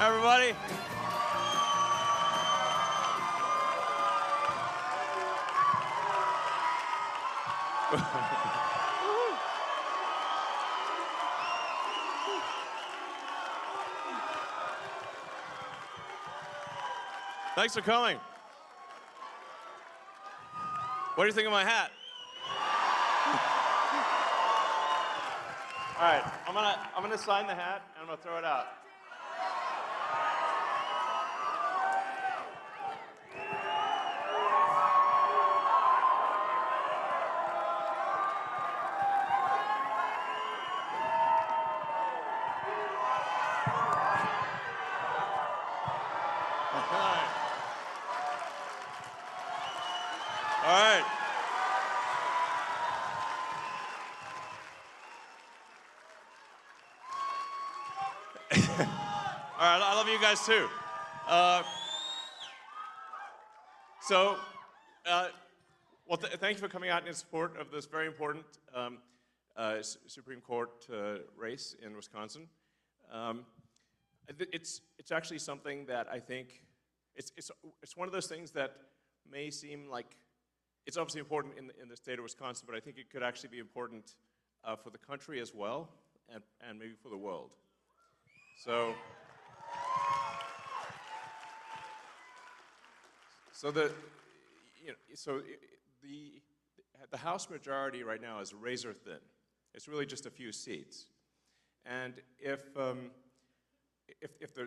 everybody. Thanks for coming. What do you think of my hat? All right, I'm gonna sign the hat and I'm gonna throw it out. All right. All right, I love you guys too. Well, thank you for coming out in support of this very important Supreme Court race in Wisconsin. It's actually something that I think it's one of those things that may seem like it's obviously important in the state of Wisconsin, but I think it could actually be important for the country as well, and maybe for the world. The House majority right now is razor thin. It's really just a few seats, and if the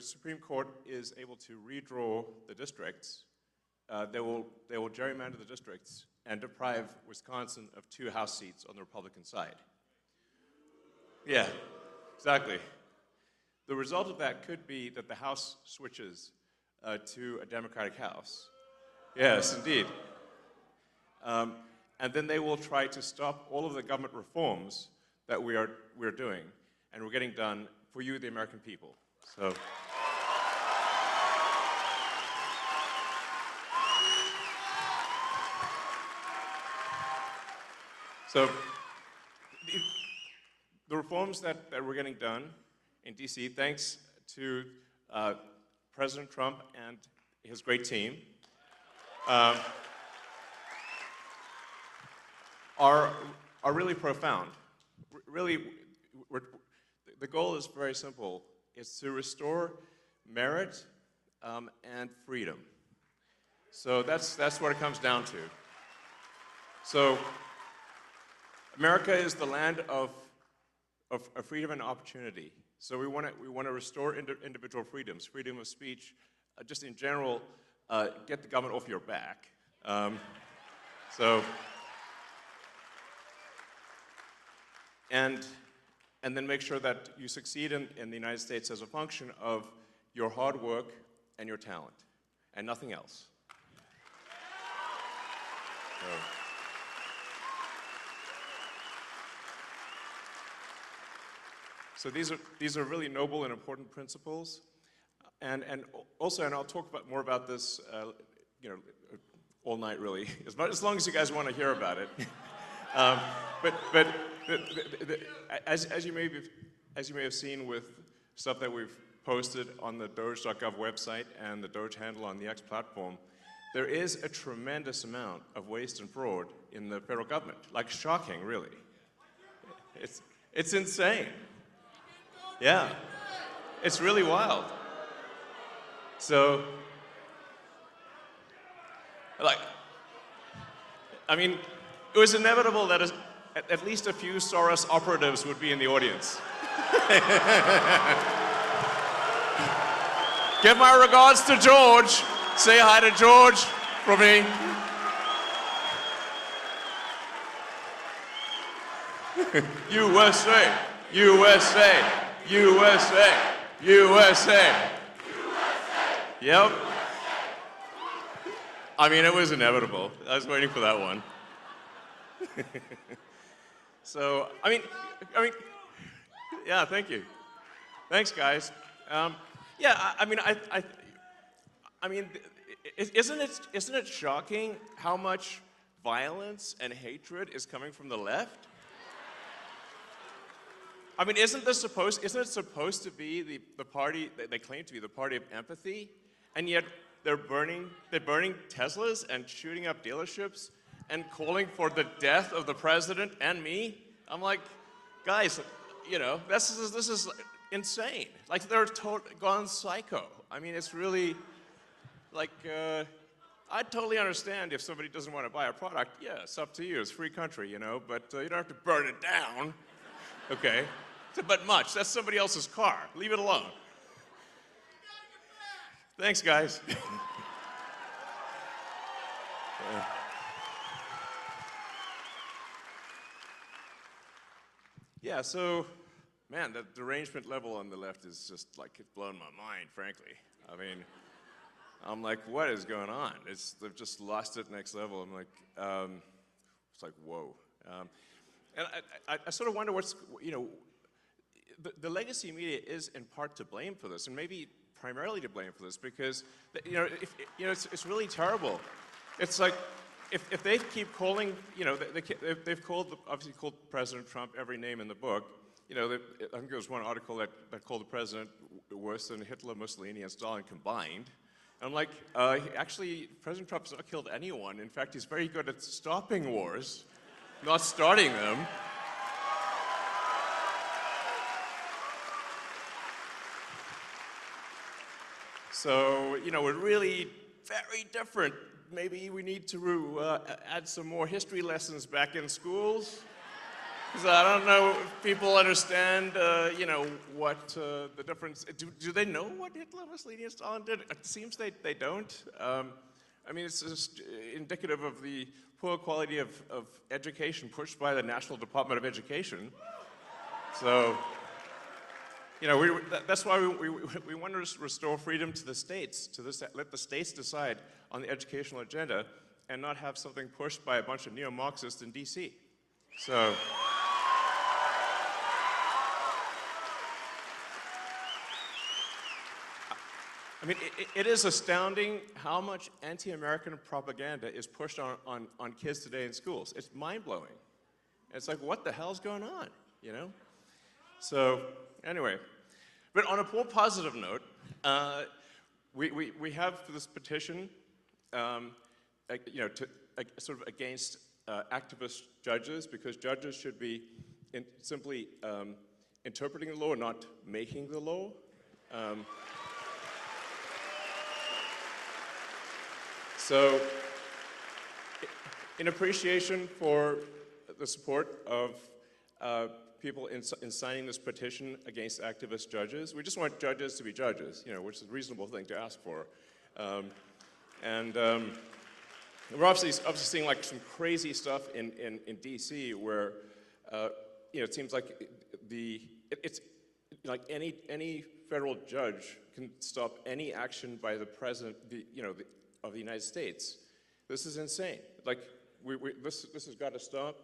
Supreme Court is able to redraw the districts, they will gerrymander the districts and deprive Wisconsin of 2 House seats on the Republican side. Yeah, exactly. The result of that could be that the House switches to a Democratic House. Yes, indeed. And then they will try to stop all of the government reforms that we're doing, and we're getting done for you, the American people. So the reforms that we're getting done in DC, thanks to President Trump and his great team, are really profound. Really, the goal is very simple. It's to restore merit and freedom. So that's what it comes down to. So America is the land of freedom and opportunity. So we want to restore individual freedoms, freedom of speech, just in general, get the government off your back. And then make sure that you succeed in the United States as a function of your hard work and your talent, and nothing else. So these are really noble and important principles, and I'll talk more about this, all night really, as long as you guys want to hear about it. But as you may have seen with stuff that we've posted on the DOGE.gov website and the DOGE handle on the X platform, there is a tremendous amount of waste and fraud in the federal government. Like, shocking, really. It's insane. Yeah, it's really wild. So, it was inevitable that at least a few Soros operatives would be in the audience. Give my regards to George. Say hi to George from me. USA, USA, USA, USA. Yep. It was inevitable. I was waiting for that one. So, yeah, thank you. Thanks, guys. Isn't it shocking how much violence and hatred is coming from the left? I mean, isn't it supposed to be the party, they claim to be the party of empathy, and yet they're burning Teslas and shooting up dealerships and calling for the death of the president and me? I'm like, guys, you know, this is insane. Like, they're gone psycho. I mean, it's really, like, I totally understand if somebody doesn't want to buy a product. Yeah, it's up to you. It's a free country, you know, but you don't have to burn it down. Okay? But much. That's somebody else's car. Leave it alone. Thanks, guys. Yeah, so, man, the derangement level on the left is just like, it's blown my mind, frankly. I mean, I'm like, what is going on? They've just lost it next level. I'm like, it's like, whoa. And I sort of wonder what's, you know, the legacy media is in part to blame for this, and maybe primarily to blame for this, because, you know, it's really terrible. It's like, if they keep calling, you know, they've obviously called President Trump every name in the book. You know, I think there was one article that called the president worse than Hitler, Mussolini, and Stalin combined. And I'm like, actually, President Trump has not killed anyone. In fact, he's very good at stopping wars, not starting them. So, you know, we're really very different. Maybe we need to add some more history lessons back in schools. Because I don't know if people understand, you know, what the difference. Do they know what Hitler, Mussolini, and Stalin did? It seems they don't. I mean, it's just indicative of the poor quality of education pushed by the National Department of Education. So, you know, that's why we want to restore freedom to the states, let the states decide on the educational agenda and not have something pushed by a bunch of neo-Marxists in DC. So, I mean, it is astounding how much anti-American propaganda is pushed on kids today in schools. It's mind-blowing. It's like, what the hell's going on, you know? So, anyway, but on a more positive note, we have this petition, you know, sort of against activist judges, because judges should be simply interpreting the law, not making the law. So, in appreciation for the support of people in signing this petition against activist judges, we just want judges to be judges, you know, which is a reasonable thing to ask for. We're obviously seeing like some crazy stuff in DC where, you know, it seems like it's like any federal judge can stop any action by the president, of the United States. This is insane. Like, this has got to stop.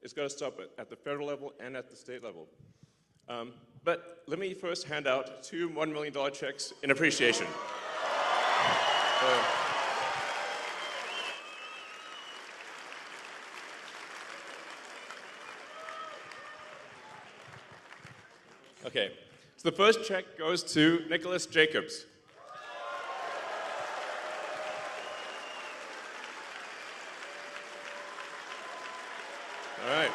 It's got to stop at the federal level and at the state level. But let me first hand out 2 $1 million checks in appreciation. Okay, so the first check goes to Nicholas Jacobs. All right.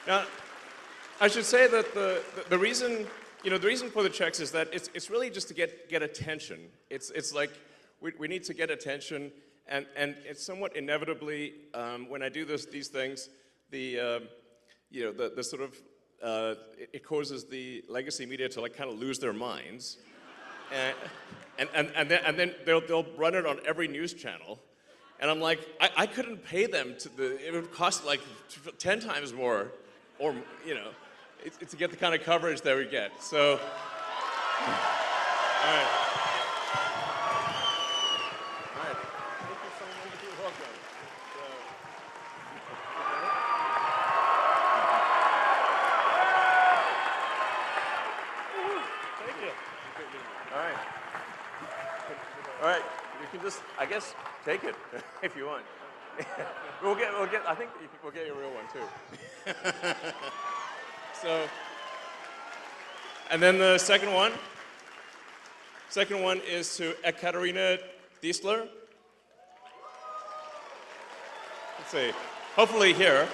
Now, I should say that the reason, you know, the reason for the checks is that it's really just to get attention. It's like we need to get attention, and it's somewhat inevitably when I do these things, the sort of it causes the legacy media to like kind of lose their minds. And then they'll run it on every news channel, and I'm like, I couldn't pay them it would cost like 10 times more, or you know, to get the kind of coverage that we get. So, all right, thank you so much. You're welcome. Thank you. All right. You can just, I guess, take it if you want. I think we'll get you a real one too. So, and then the second one is to Ekaterina Diesler. Let's see, hopefully here.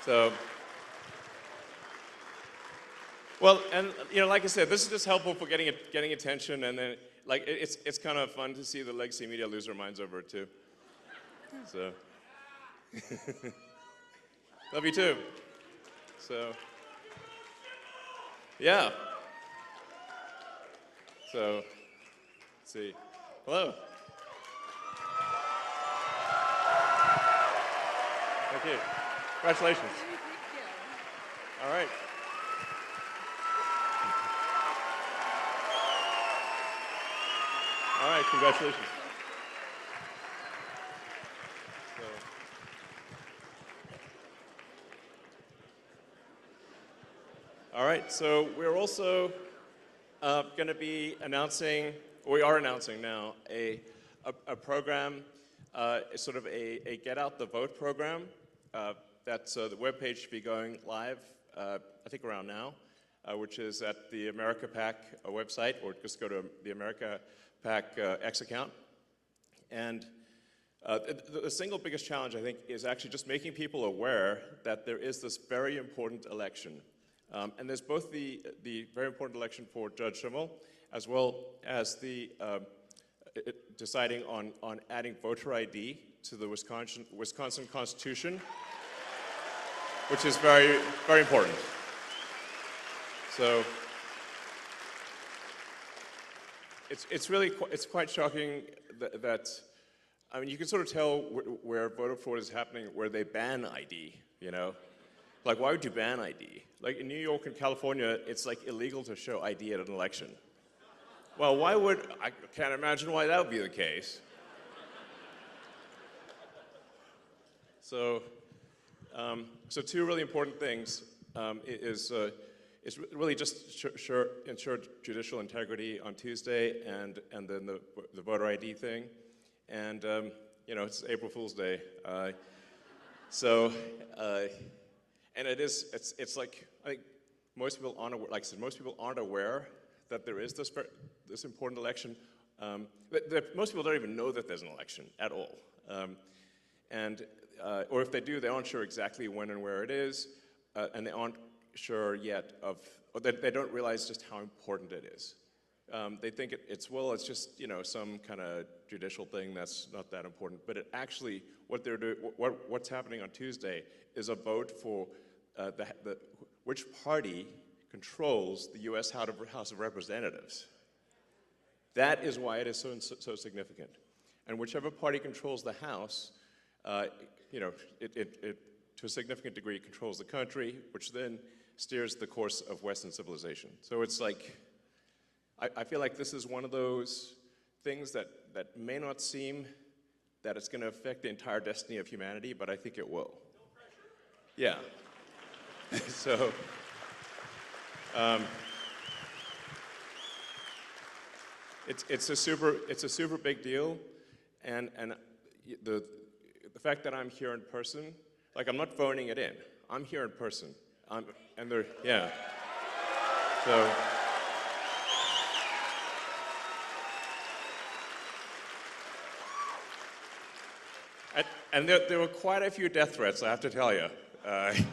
So, well, and like I said, this is just helpful for getting attention, and then like it's kind of fun to see the legacy media lose their minds over it too. So, love you too. So, yeah. So, let's see. Hello. Thank you. Congratulations. Thank you. All right. All right, congratulations. All right, so we're also going to be announcing, we are announcing now, a program, sort of a Get Out the Vote program. That's the webpage should be going live, I think around now, which is at the America PAC website, or just go to the America PAC X account. And the single biggest challenge, I think, is actually just making people aware that there is this very important election. And there's both the very important election for Judge Schimel, as well as the deciding on adding voter ID to the Wisconsin Constitution, which is very, very important. So it's quite shocking that I mean, you can sort of tell where voter fraud is happening, where they ban ID, you know? Like, why would you ban ID? Like, in New York and California, it's like illegal to show ID at an election. Well, I can't imagine why that would be the case. So two really important things is really just ensure judicial integrity on Tuesday, and then the voter ID thing. And, it's April Fool's Day. And it's like, I think most people aren't aware, like I said, most people aren't aware that there is this important election. Most people don't even know that there's an election at all. Or if they do, they aren't sure exactly when and where it is, and they aren't sure yet or they don't realize just how important it is. They think it's just, some kind of judicial thing that's not that important. But it actually, what they're doing, what's happening on Tuesday is a vote for which party controls the U.S. House of Representatives. That is why it is so significant. And whichever party controls the House, it to a significant degree controls the country, which then steers the course of Western civilization. So it's like, I feel like this is one of those things that may not seem that it's going to affect the entire destiny of humanity, but I think it will. No pressure. Yeah. So, it's a super big deal, and the fact that I'm here in person, like I'm not phoning it in. I'm here in person. Yeah. So. And there were quite a few death threats, I have to tell you. I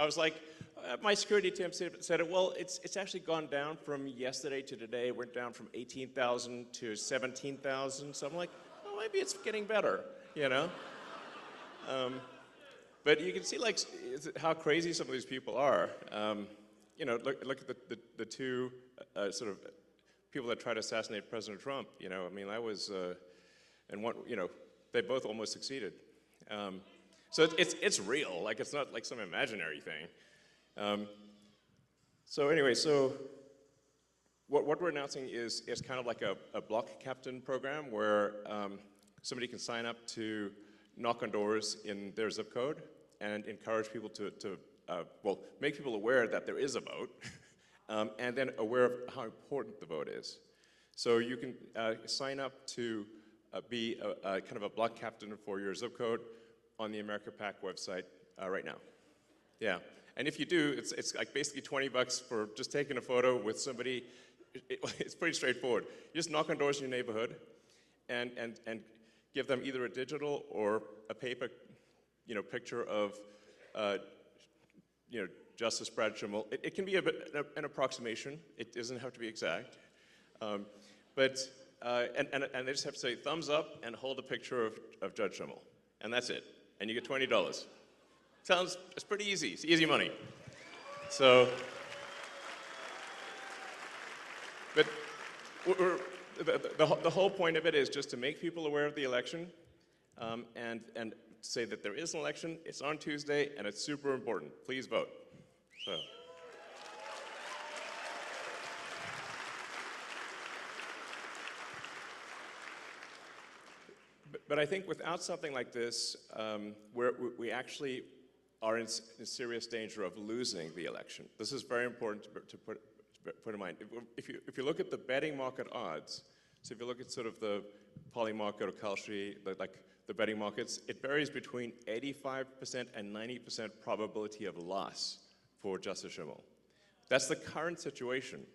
was like, my security team said, well, it's actually gone down from yesterday to today. It went down from 18,000 to 17,000. So I'm like, oh, maybe it's getting better, But you can see like how crazy some of these people are. Look at the two sort of people that tried to assassinate President Trump. I mean, that was, and one, they both almost succeeded. So it's real, like it's not like some imaginary thing. So anyway, what we're announcing is kind of like a block captain program where somebody can sign up to knock on doors in their zip code and encourage people to well, make people aware that there is a vote, and then aware of how important the vote is. So you can sign up to be kind of a block captain for your zip code on the America PAC website right now. Yeah, and if you do, it's like basically $20 for just taking a photo with somebody. It's pretty straightforward. You just knock on doors in your neighborhood and give them either a digital or a paper, picture of, Justice Brad Schimel. It can be an approximation. It doesn't have to be exact. But they just have to say thumbs up and hold a picture of Judge Schimel. And that's it. And you get $20. It's pretty easy. It's easy money. So, but the whole point of it is just to make people aware of the election and say that there is an election, it's on Tuesday, and it's super important. Please vote. So. But I think without something like this, where we actually are in serious danger of losing the election. This is very important to put in mind. If you look at the betting market odds, so if you look at sort of the Poly market or Kalshi, like the betting markets, it varies between 85% and 90% probability of loss for Justice Schimel. That's the current situation.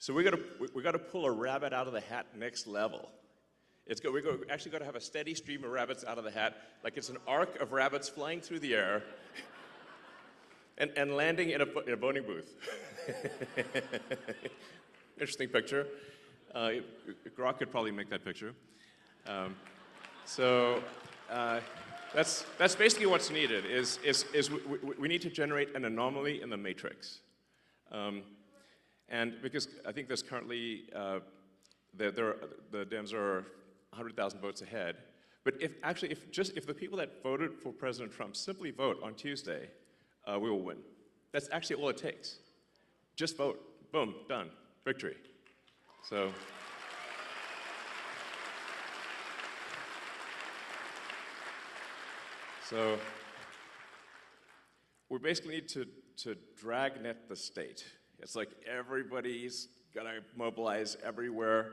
So we got to pull a rabbit out of the hat next level. We actually got to have a steady stream of rabbits out of the hat, like it's an arc of rabbits flying through the air and landing in a voting booth. Interesting picture. Grok could probably make that picture. That's basically what's needed. We need to generate an anomaly in the matrix, and because I think there's currently the Dems are 100,000 votes ahead. But if the people that voted for President Trump simply vote on Tuesday, we will win. That's actually all it takes. Just vote. Boom, done. Victory. So we basically need to dragnet the state. It's like everybody's gonna mobilize everywhere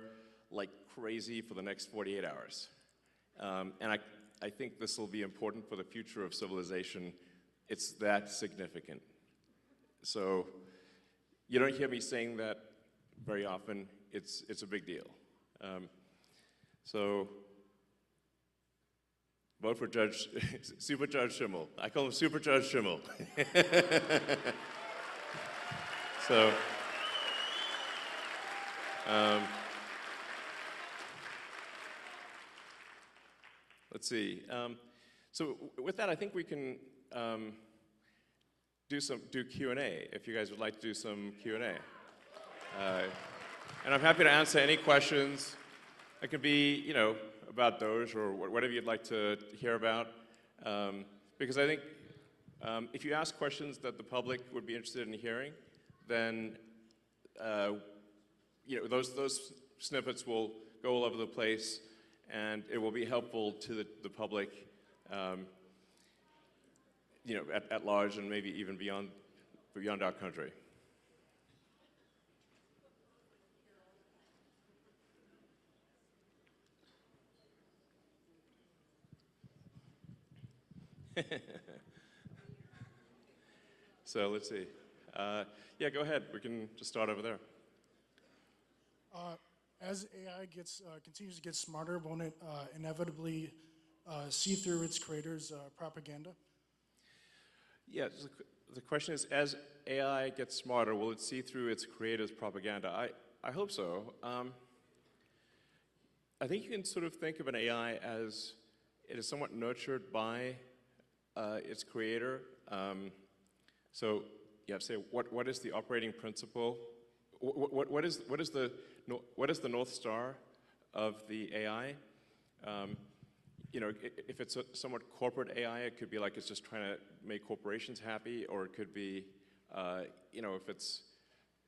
like crazy for the next 48 hours. And I think this will be important for the future of civilization. It's that significant. So you don't hear me saying that very often. It's a big deal. So vote for Super Judge Schimel. I call him Super Judge Schimel. So, let's see. So with that, I think we can do Q&A, if you guys would like to do some Q&A. And I'm happy to answer any questions. It could be, about DOGE or whatever you'd like to hear about. Because I think if you ask questions that the public would be interested in hearing, then those snippets will go all over the place, and it will be helpful to the public, at large, and maybe even beyond our country. So let's see. Yeah, go ahead. We can just start over there. As AI continues to get smarter, won't it inevitably see through its creators' propaganda? Yeah, the question is, as AI gets smarter, will it see through its creators' propaganda? I hope so. I think you can sort of think of an AI as it is somewhat nurtured by its creator. So you have to say, what is the operating principle? What is the North Star of the AI? If it's a somewhat corporate AI, it could be like it's just trying to make corporations happy, or it could be, if it's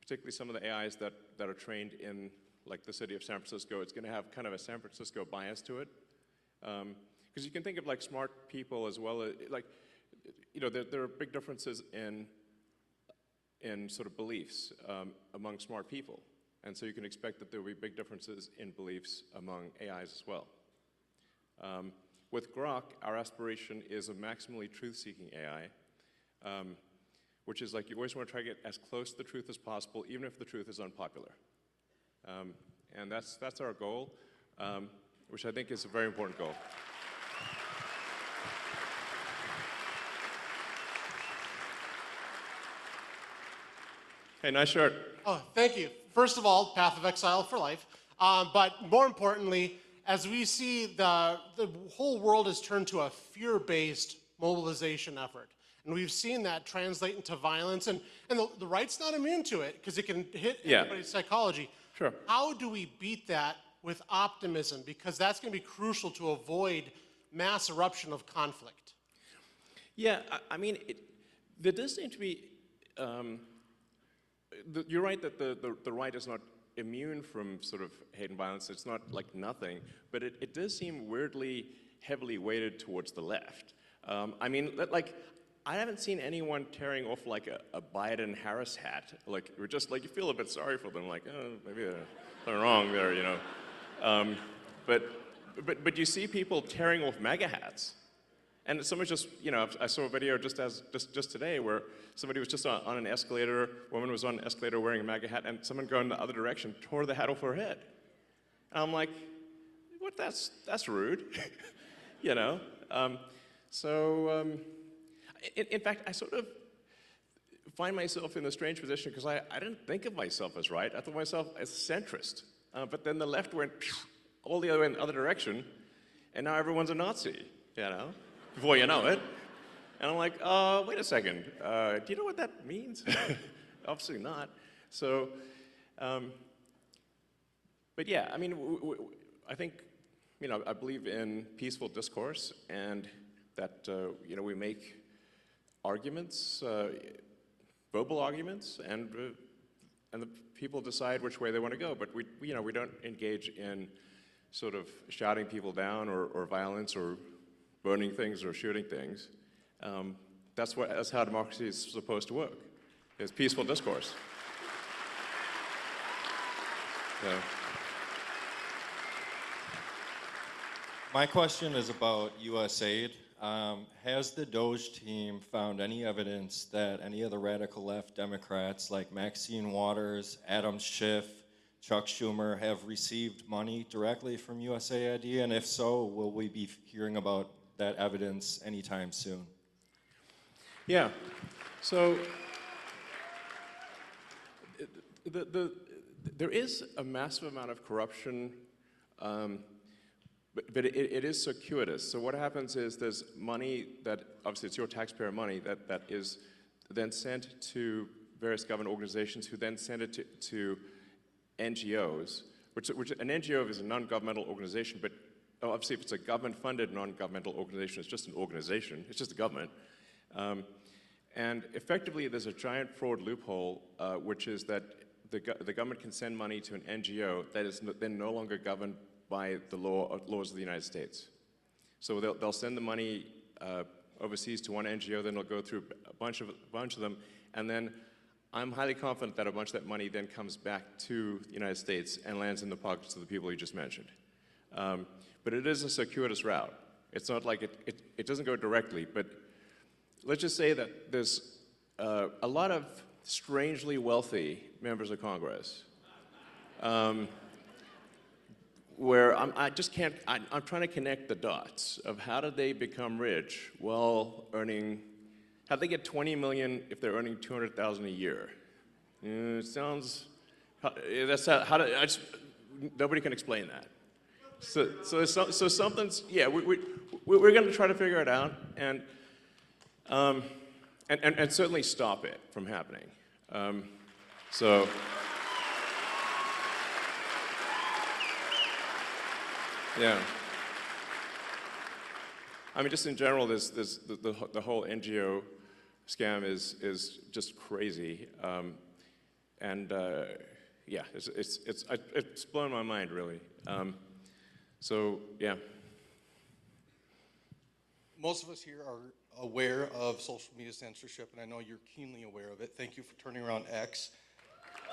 particularly some of the AIs that are trained in like the city of San Francisco, it's going to have kind of a San Francisco bias to it. Because you can think of like smart people as well as like, there are big differences in in sort of beliefs among smart people. And so you can expect that there will be big differences in beliefs among AIs as well. With Grok, our aspiration is a maximally truth-seeking AI, which is like you always want to try to get as close to the truth as possible, even if the truth is unpopular. And that's our goal, which I think is a very important goal. Hey, nice shirt. Oh, thank you. First of all, path of exile for life. But more importantly, as we see the whole world has turned to a fear-based mobilization effort. And we've seen that translate into violence. And the right's not immune to it because it can hit everybody's psychology. Sure. How do we beat that with optimism? Because that's going to be crucial to avoid mass eruption of conflict. Yeah, I mean, there does seem to be, you're right that the right is not immune from sort of hate and violence. It's not like nothing, but it does seem weirdly heavily weighted towards the left. I mean, like, I haven't seen anyone tearing off like a Biden-Harris hat. Like, we're just like, you feel a bit sorry for them, like, oh, maybe there's something wrong there, you know. But you see people tearing off MAGA hats. And someone just, you know, I saw a video just today where somebody was just on an escalator, a woman was on an escalator wearing a MAGA hat, and someone going the other direction tore the hat off her head. And I'm like, what, that's rude, you know? In fact, I sort of find myself in a strange position because I didn't think of myself as right. I thought of myself as centrist. But then the left went all the other way in the other direction, and now everyone's a Nazi, you know? Before you know it. And I'm like, wait a second, do you know what that means? Obviously not. So, but yeah, I mean, I think, you know, I believe in peaceful discourse and that, you know, we make arguments, verbal arguments, and the people decide which way they want to go. But you know, we don't engage in sort of shouting people down or violence or burning things or shooting things. That's how democracy is supposed to work. It's peaceful discourse. So. My question is about U.S. aid. Has the DOGE team found any evidence that any of the radical left Democrats like Maxine Waters, Adam Schiff, Chuck Schumer have received money directly from USAID? And if so, will we be hearing about that evidence anytime soon? Yeah. So there is a massive amount of corruption, but it is circuitous. So what happens is there's money that, obviously it's your taxpayer money, that is then sent to various government organizations who then send it to NGOs, which an NGO is a non-governmental organization, but obviously if it's a government-funded non-governmental organization, it's just an organization, it's just a government. And effectively there's a giant fraud loophole, which is that the government can send money to an NGO that is then no longer governed by the laws of the United States. So they'll send the money overseas to one NGO, then it'll go through a bunch of them, and then I'm highly confident that a bunch of that money then comes back to the United States and lands in the pockets of the people you just mentioned. But it is a circuitous route. It's not like it doesn't go directly, but let's just say that there's a lot of strangely wealthy members of Congress where I'm trying to connect the dots of how did they become rich while earning, how'd they get 20 million if they're earning 200,000 a year? It sounds, nobody can explain that. So something's, yeah, we're going to try to figure it out and certainly stop it from happening. Yeah. I mean, just in general, there's the whole NGO scam is just crazy, yeah, it's blown my mind really. So yeah. Most of us here are aware of social media censorship, and I know you're keenly aware of it. Thank you for turning around X.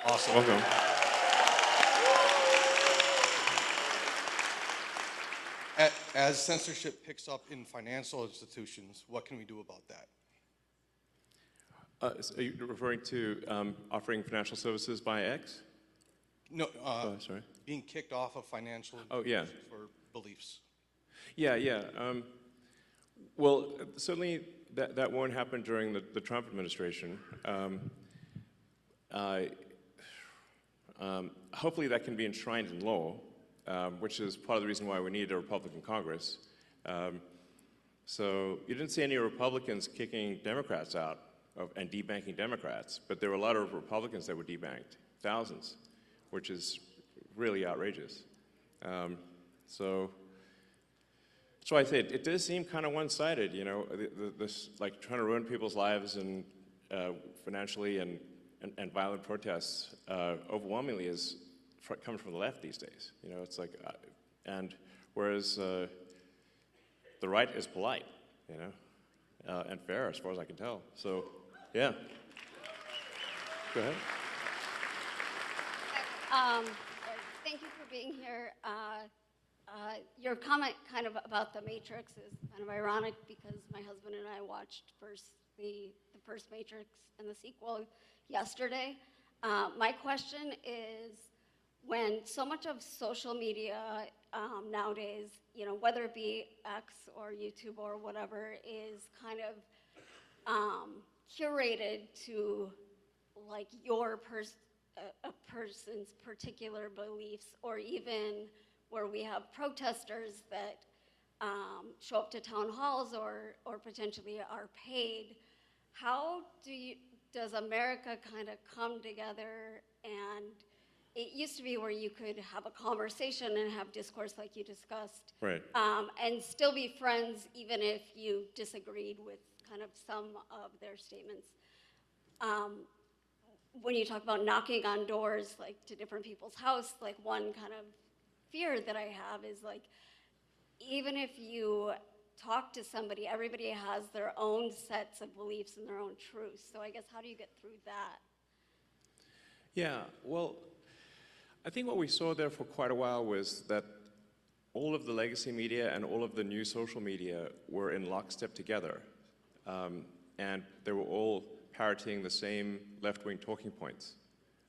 Awesome. Welcome. As censorship picks up in financial institutions, what can we do about that? So are you referring to offering financial services by X? No, Sorry. being kicked off of financial Oh, yeah. institutions for beliefs. Yeah. Well, certainly that won't happen during the Trump administration. Hopefully that can be enshrined in law, which is part of the reason why we need a Republican Congress. So you didn't see any Republicans kicking Democrats out and debanking Democrats, but there were a lot of Republicans that were debanked, thousands, which is really outrageous. So that's why I say it does seem kind of one-sided, you know, this like trying to ruin people's lives and financially and violent protests overwhelmingly comes from the left these days. You know, it's like, and whereas the right is polite, you know, and fair as far as I can tell. So, yeah. Go ahead. Thank you for being here. Your comment kind of about the Matrix is kind of ironic because my husband and I watched the first Matrix and the sequel yesterday. My question is, when so much of social media nowadays, you know, whether it be X or YouTube or whatever, is kind of curated to like a person's particular beliefs, or even where we have protesters that show up to town halls or potentially are paid. How does America kind of come together? And it used to be where you could have a conversation and have discourse like you discussed, Right. and still be friends even if you disagreed with kind of some of their statements. When you talk about knocking on doors, like to different people's house, like one kind of fear that I have is like, even if you talk to somebody, everybody has their own sets of beliefs and their own truths. So I guess, how do you get through that? Yeah, well, I think what we saw there for quite a while was that all of the legacy media and all of the new social media were in lockstep together. And they were all parroting the same left-wing talking points.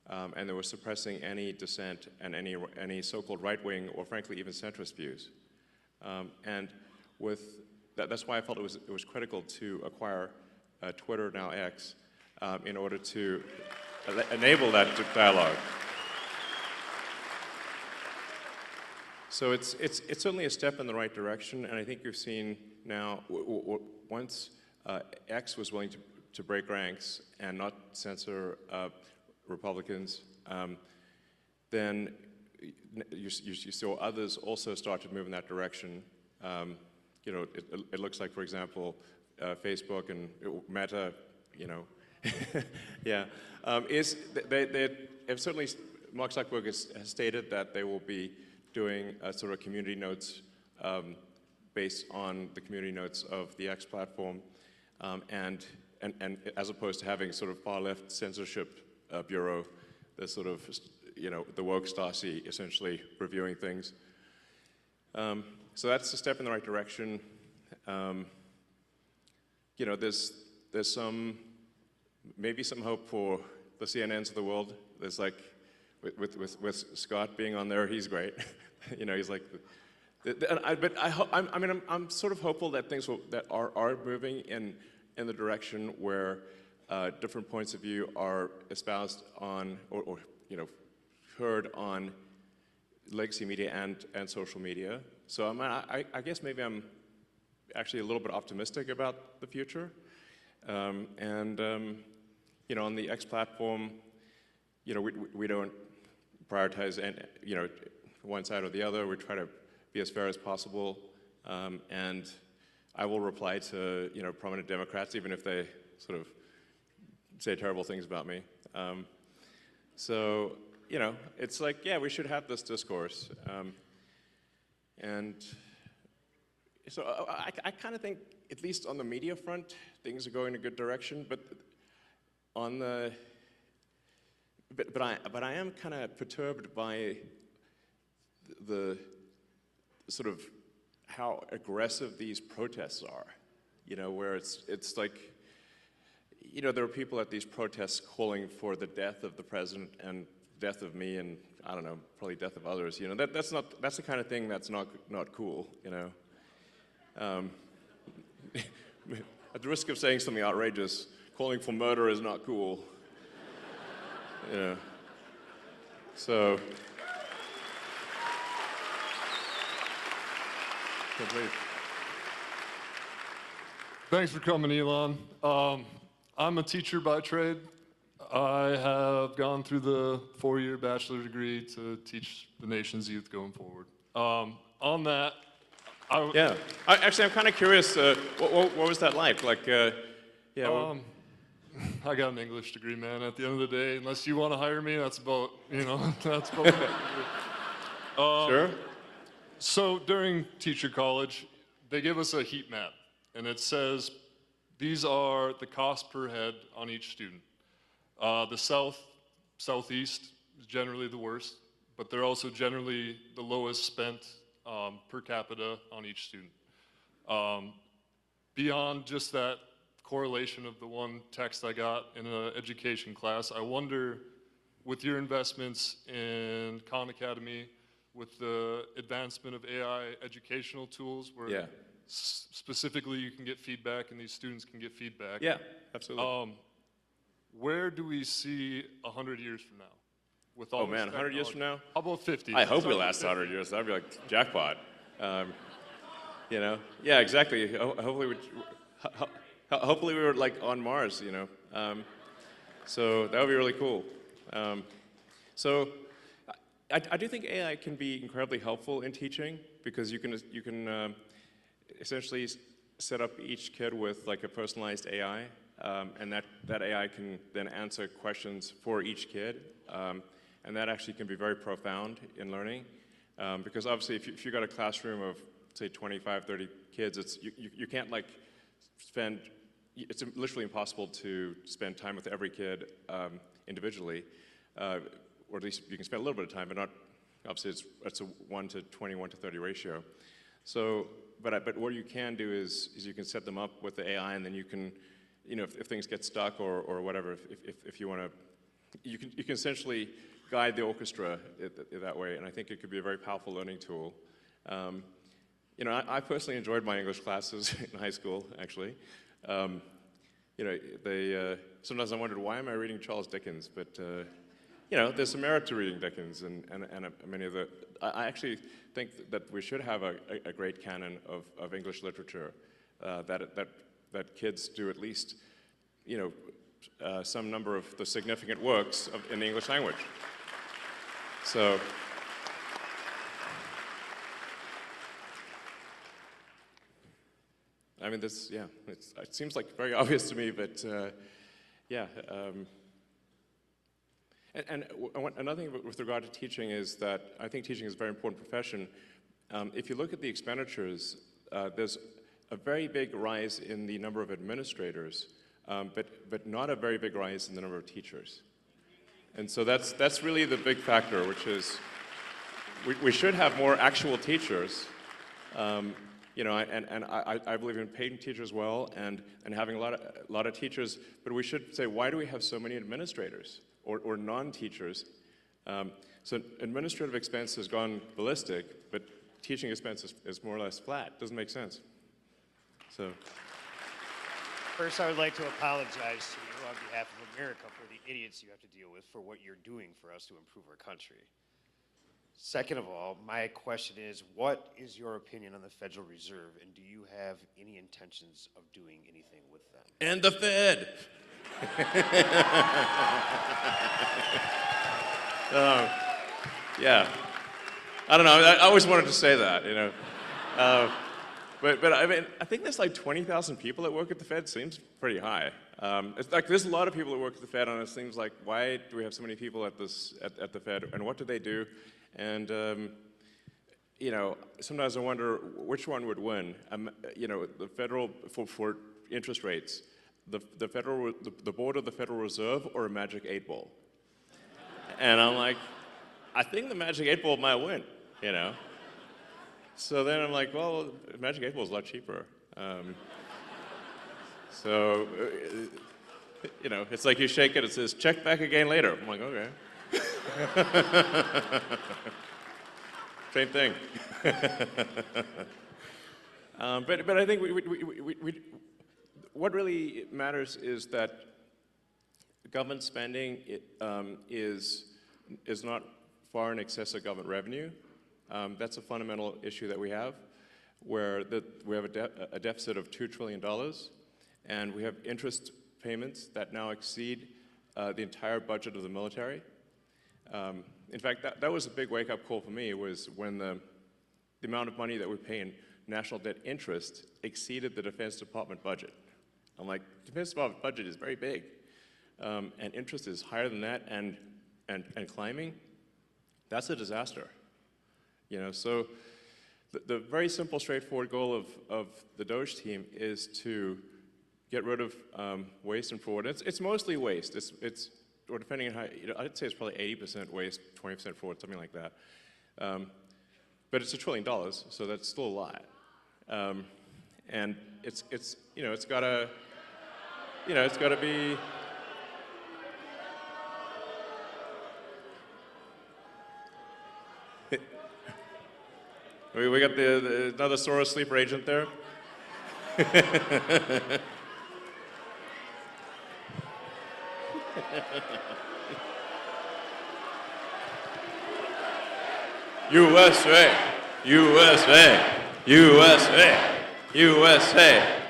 And they were suppressing any dissent and any so-called right-wing or frankly even centrist views. And with that's why I felt it was critical to acquire Twitter, now X, in order to enable that dialogue. So it's certainly a step in the right direction, and I think you've seen now, once X was willing to break ranks and not censor Republicans, then you saw others also start to move in that direction. You know, it looks like, for example, Facebook and Meta, you know, yeah, they have certainly, Mark Zuckerberg has stated that they will be doing sort of community notes based on the community notes of the X platform, and as opposed to having sort of far left censorship bureau, the sort of, you know, the woke Stasi essentially reviewing things. So that's a step in the right direction. You know, there's maybe some hope for the CNNs of the world. There's like, with Scott being on there, he's great. You know, he's like, I'm sort of hopeful that things that are moving in the direction where different points of view are espoused on, or you know, heard on legacy media and social media. So I guess maybe I'm actually a little bit optimistic about the future. You know, on the X platform, you know, we don't prioritize you know, one side or the other. We try to be as fair as possible, and I will reply to, you know, prominent Democrats even if they sort of say terrible things about me. So, you know, it's like, yeah, we should have this discourse, and So I kind of think, at least on the media front, things are going in a good direction. But on the, but I am kind of perturbed by the sort of how aggressive these protests are. You know, where it's like, you know, there are people at these protests calling for the death of the president and death of me and, I don't know, probably death of others. You know, that's the kind of thing that's not cool, you know. At the risk of saying something outrageous, calling for murder is not cool. You know. So. Thanks for coming, Elon. I'm a teacher by trade. I have gone through the 4-year bachelor degree to teach the nation's youth going forward. On that, Yeah. Actually, I'm kind of curious, what was that like? Like, yeah. I got an English degree, man. At the end of the day, unless you want to hire me, that's about, that's about it. Sure. So during teacher college, they give us a heat map, and it says these are the cost per head on each student. The southeast is generally the worst, but they're also generally the lowest spent per capita on each student. Beyond just that correlation of the one text I got in an education class, I wonder, with your investments in Khan Academy, with the advancement of AI educational tools, where specifically you can get feedback and these students can get feedback. Yeah, absolutely. Where do we see 100 years from now? With all Oh man, 100 years from now? How about 50? I hope we last 100 years. That'd be like jackpot. You know? Yeah, exactly. Hopefully we were like on Mars, you know? So that would be really cool. So I do think AI can be incredibly helpful in teaching, because you can essentially set up each kid with like a personalized AI, and that AI can then answer questions for each kid, and that actually can be very profound in learning, because obviously if you've got a classroom of say 25, 30 kids, you can't like spend, it's literally impossible to spend time with every kid individually, or at least you can spend a little bit of time, but not, obviously it's a 1 to 20, 1 to 30 ratio. So, but what you can do is you can set them up with the AI, and then you can, you know, if things get stuck or whatever, if you want to, you can essentially guide the orchestra that way, and I think it could be a very powerful learning tool. You know, I personally enjoyed my English classes in high school, actually. You know, sometimes I wondered, why am I reading Charles Dickens? But you know, there's some merit to reading Dickens, and many of the, I actually think that we should have a great canon of English literature, that kids do at least, you know, some number of the significant works in the English language. So, I mean, this, yeah, it seems like very obvious to me, but yeah. And another thing with regard to teaching is that I think teaching is a very important profession. If you look at the expenditures, there's a very big rise in the number of administrators, but not a very big rise in the number of teachers. And so that's really the big factor, which is we should have more actual teachers. You know, and I believe in paying teachers well and having a lot of teachers, but we should say, why do we have so many administrators or non-teachers? So administrative expense has gone ballistic, but teaching expense is more or less flat. Doesn't make sense. So. First, I would like to apologize to you on behalf of America for the idiots you have to deal with for what you're doing for us to improve our country. Second of all, my question is, what is your opinion on the Federal Reserve, and do you have any intentions of doing anything with them? And the Fed. Yeah. I don't know. I always wanted to say that, you know. But I mean, I think there's like 20,000 people that work at the Fed. Seems pretty high. It's like there's a lot of people that work at the Fed, and it seems like, why do we have so many people at the Fed, and what do they do? And you know, sometimes I wonder which one would win. You know, the federal, for interest rates, the board of the Federal Reserve or a magic 8-ball. And I'm like, I think the magic 8-ball might win, you know? So then I'm like, well, magic 8-ball is a lot cheaper. So, you know, it's like you shake it, it says, check back again later. I'm like, okay. Same thing. But I think what really matters is that government spending is not far in excess of government revenue. That's a fundamental issue that we have, where we have a deficit of $2 trillion, and we have interest payments that now exceed the entire budget of the military. In fact, that was a big wake-up call for me, was when the amount of money that we pay in national debt interest exceeded the Defense Department budget. I'm like, Defense Department budget is very big, and interest is higher than that and climbing. That's a disaster. You know, so the very simple, straightforward goal of the DOGE team is to get rid of waste and fraud. It's mostly waste. Or depending on how, you know, I'd say it's probably 80% waste, 20% fraud, something like that. But it's $1 trillion, so that's still a lot. And it's you know, it's gotta be. We got another Soros sleeper agent there. USA, USA, USA, USA.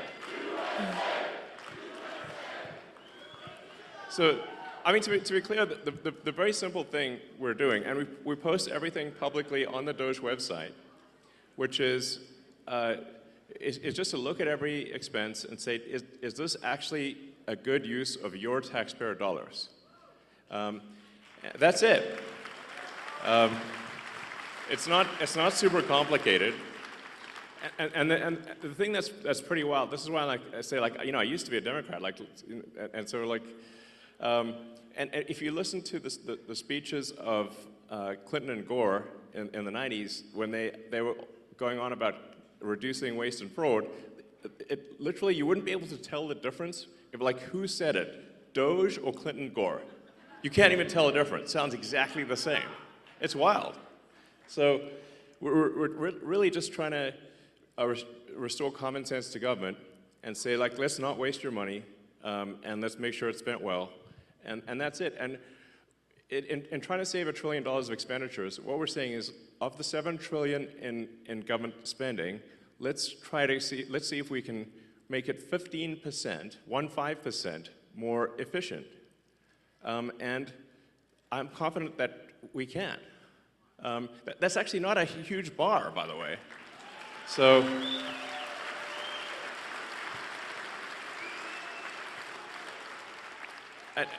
So, I mean, to be clear, the very simple thing we're doing, and we post everything publicly on the DOGE website, which is just to look at every expense and say, is this actually a good use of your taxpayer dollars? That's it. It's not super complicated. And the thing that's pretty wild, this is why I say, you know, I used to be a Democrat, and so and if you listen to the speeches of Clinton and Gore in the 90s, when they were going on about reducing waste and fraud, literally you wouldn't be able to tell the difference if, like, who said it, DOGE or Clinton Gore. You can't even tell the difference. Sounds exactly the same. It's wild. So we're really just trying to restore common sense to government and say, like, let's not waste your money, and let's make sure it's spent well, and that's it. And in trying to save $1 trillion of expenditures, what we're saying is, of the $7 trillion in government spending, let's see if we can make it 15% more efficient. And I'm confident that we can. That's actually not a huge bar, by the way. So,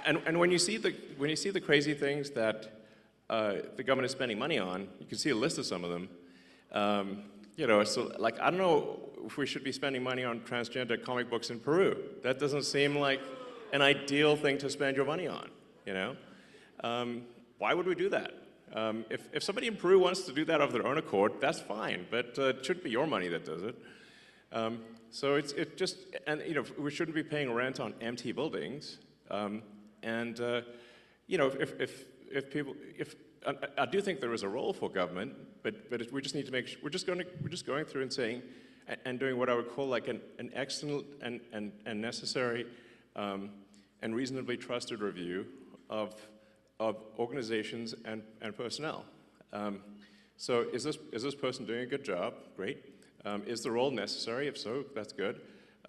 and when you see the crazy things that the government is spending money on, you can see a list of some of them. You know, so, like, I don't know if we should be spending money on transgender comic books in Peru. That doesn't seem like an ideal thing to spend your money on, you know? Why would we do that? If somebody in Peru wants to do that of their own accord, that's fine, but it shouldn't be your money that does it. So it just, and, you know, we shouldn't be paying rent on empty buildings. You know, I do think there is a role for government, but we just need to make sure, we're just going through and saying, and doing what I would call like an excellent and necessary and reasonably trusted review of organizations and personnel. So is this person doing a good job? Great. Is the role necessary? If so, that's good.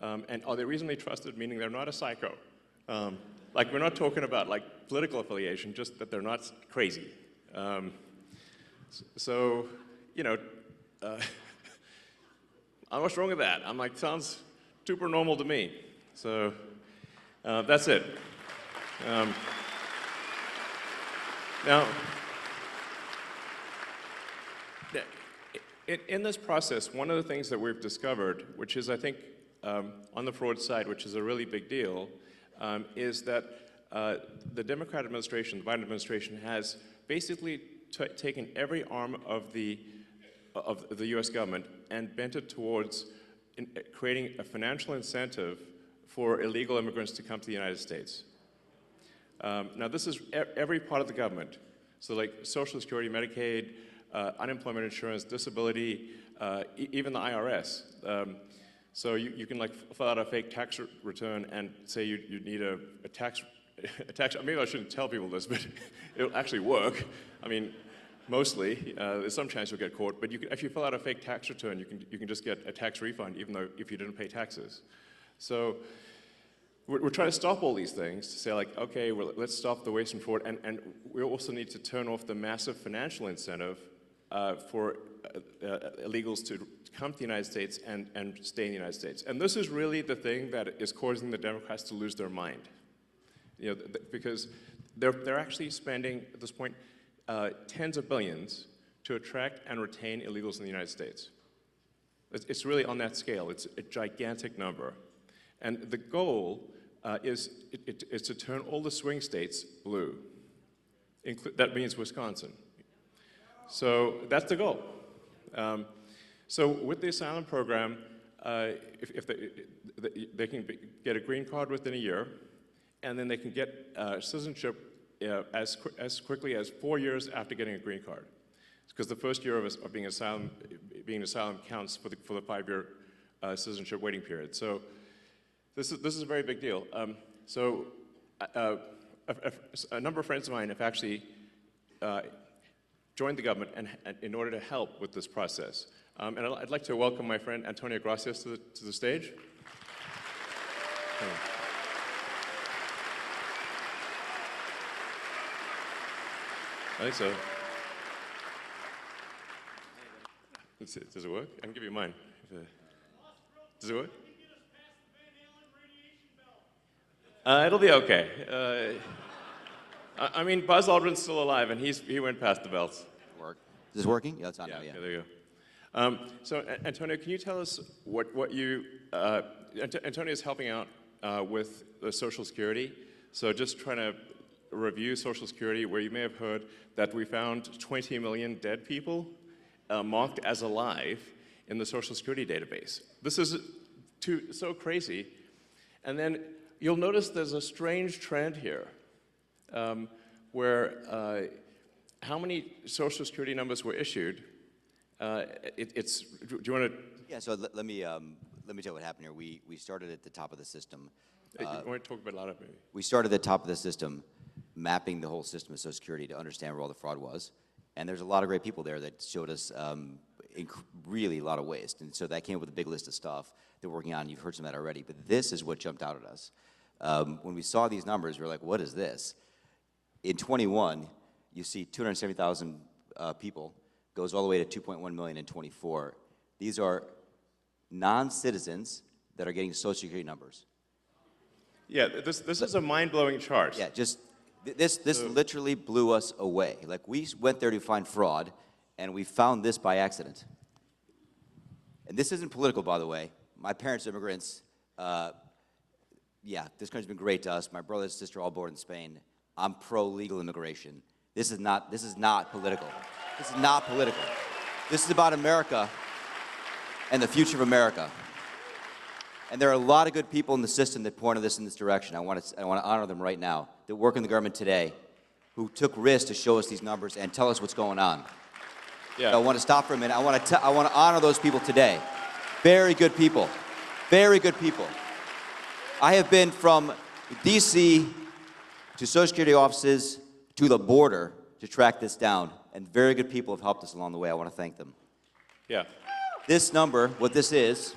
And are they reasonably trusted, meaning they're not a psycho? Like, we're not talking about, like, political affiliation, just that they're not crazy. So, you know, what's wrong with that? I'm like, sounds super normal to me. So that's it. Now, In this process, one of the things that we've discovered, which is, I think, on the fraud side, which is a really big deal, is that the Democrat administration, the Biden administration, has basically taken every arm of the U.S. government and bent it towards creating a financial incentive for illegal immigrants to come to the United States. Now, this is every part of the government. So like Social Security, Medicaid, unemployment insurance, disability, even the IRS. So you can like fill out a fake tax return and say you need a tax, maybe I shouldn't tell people this, but it'll actually work. I mean, mostly, there's some chance you'll get caught, but if you fill out a fake tax return, you can just get a tax refund even though if you didn't pay taxes. So we're trying to stop all these things to say like, okay, well, let's stop the waste and fraud, and we also need to turn off the massive financial incentive for illegals to come to the United States and stay in the United States. And this is really the thing that is causing the Democrats to lose their mind. You know, because they're actually spending, at this point, tens of billions to attract and retain illegals in the United States. It's really on that scale. It's a gigantic number. And the goal is to turn all the swing states blue. That means Wisconsin. So that's the goal. So with the asylum program, if they can get a green card within a year, and then they can get citizenship as quickly as 4 years after getting a green card, because the first year of being an asylum counts for the 5-year citizenship waiting period. So this is a very big deal. A number of friends of mine have actually joined the government in order to help with this process. And I'd like to welcome my friend Antonio Gracias to the stage. I think so. Let's see, does it work? I can give you mine. Does it work? It'll be okay. I mean, Buzz Aldrin's still alive, and he went past the belts. Work. Is this working? Yeah, it's on now, yeah. Okay, there you go. So, Antonio, can you tell us what you... Antonio is helping out with the Social Security. So just trying to review Social Security, where you may have heard that we found 20 million dead people marked as alive in the Social Security database. This is so crazy. And then you'll notice there's a strange trend here, where how many Social Security numbers were issued. Do you want to? Yeah. So let me tell you what happened here. We started at the top of the system. You want to talk about a lot of maybe? We started at the top of the system, mapping the whole system of Social Security to understand where all the fraud was. And there's a lot of great people there that showed us really a lot of waste. And so that came up with a big list of stuff that we're working on. You've heard some of that already. But this is what jumped out at us. When we saw these numbers, we were like, what is this? In 21, you see 270,000 people, goes all the way to 2.1 million in 24. These are non-citizens that are getting Social Security numbers. Yeah, this is a mind-blowing chart. Yeah, just this literally blew us away. Like, we went there to find fraud, and we found this by accident. And this isn't political, by the way. My parents are immigrants. Yeah, this country's been great to us. My brother and sister all born in Spain. I'm pro-legal immigration. This is not political. This is not political. This is about America and the future of America. And there are a lot of good people in the system that pointed us in this direction. I want to honor them right now, that work in the government today, who took risks to show us these numbers and tell us what's going on. Yeah. So I want to stop for a minute. I want to honor those people today. Very good people. Very good people. I have been from D.C. to Social Security offices to the border to track this down, and very good people have helped us along the way. I want to thank them. Yeah. This number, what this is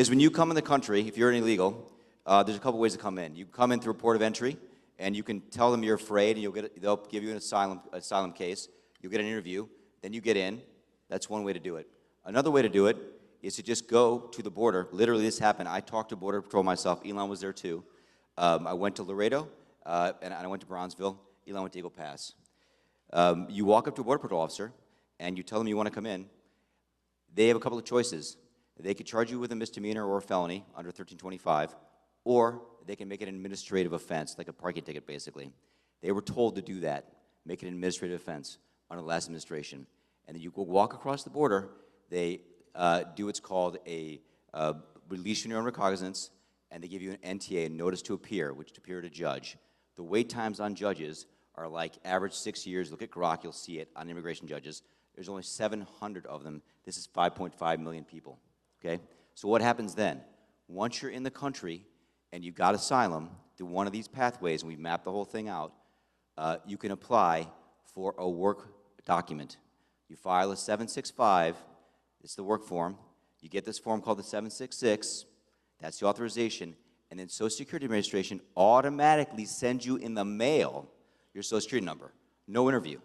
when you come in the country, if you're an illegal, there's a couple ways to come in. You come in through a port of entry, and you can tell them you're afraid, and they'll give you an asylum case. You'll get an interview, then you get in. That's one way to do it. Another way to do it is to just go to the border. Literally, this happened. I talked to Border Patrol myself. Elon was there too. I went to Laredo, and I went to Bronzeville. Elon went to Eagle Pass. You walk up to a Border Patrol officer, and you tell them you want to come in. they have a couple of choices. They could charge you with a misdemeanor or a felony under 1325, or they can make it an administrative offense, like a parking ticket, basically. They were told to do that, make it an administrative offense under the last administration. And then you go walk across the border, they do what's called a release from your own recognizance, and they give you an NTA, a notice to appear, which to appear at a judge. The wait times on judges are like average 6 years. Look at Grok, you'll see it on immigration judges. There's only 700 of them. This is 5.5 million people, okay? So what happens then? Once you're in the country and you got asylum through one of these pathways, and we've mapped the whole thing out, you can apply for a work document. You file a 765, it's the work form. You get this form called the 766, that's the authorization, and then Social Security Administration automatically sends you in the mail your Social Security number. No interview,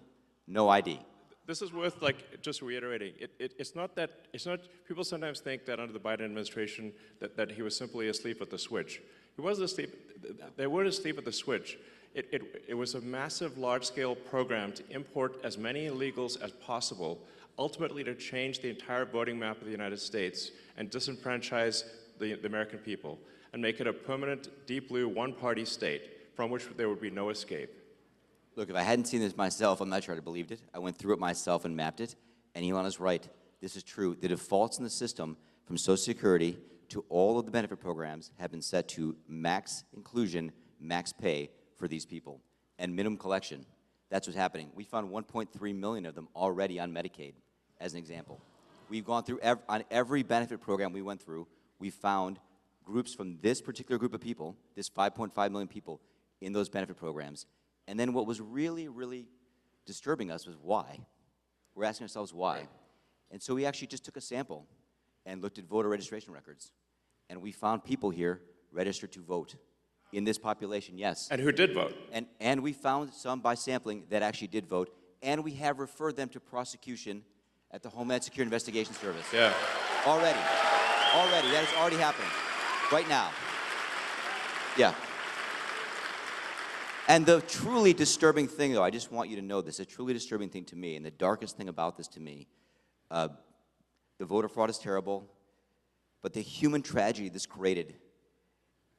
no ID. This is worth, like, just reiterating. It's not, people sometimes think that under the Biden administration that he was simply asleep at the switch. He wasn't asleep, they weren't asleep at the switch. It was a massive, large-scale program to import as many illegals as possible, ultimately to change the entire voting map of the United States and disenfranchise the American people and make it a permanent, deep blue, one-party state from which there would be no escape. Look, if I hadn't seen this myself, I'm not sure I'd have believed it. I went through it myself and mapped it, and Elon is right. This is true. The defaults in the system from Social Security to all of the benefit programs have been set to max inclusion, max pay for these people, and minimum collection. That's what's happening. We found 1.3 million of them already on Medicaid, as an example. We've gone through, on every benefit program we went through, we found groups from this particular group of people, this 5.5 million people, in those benefit programs. And then what was really, really disturbing us was why. We're asking ourselves why. And so we actually just took a sample and looked at voter registration records. And we found people here registered to vote in this population, yes. And who did vote. And we found some by sampling that actually did vote. And we have referred them to prosecution at the Homeland Security Investigation Service. Yeah. Already. Already. That is already happening. Right now. Yeah. And the truly disturbing thing, though, I just want you to know this, a truly disturbing thing to me, and the darkest thing about this to me, the voter fraud is terrible, but the human tragedy this created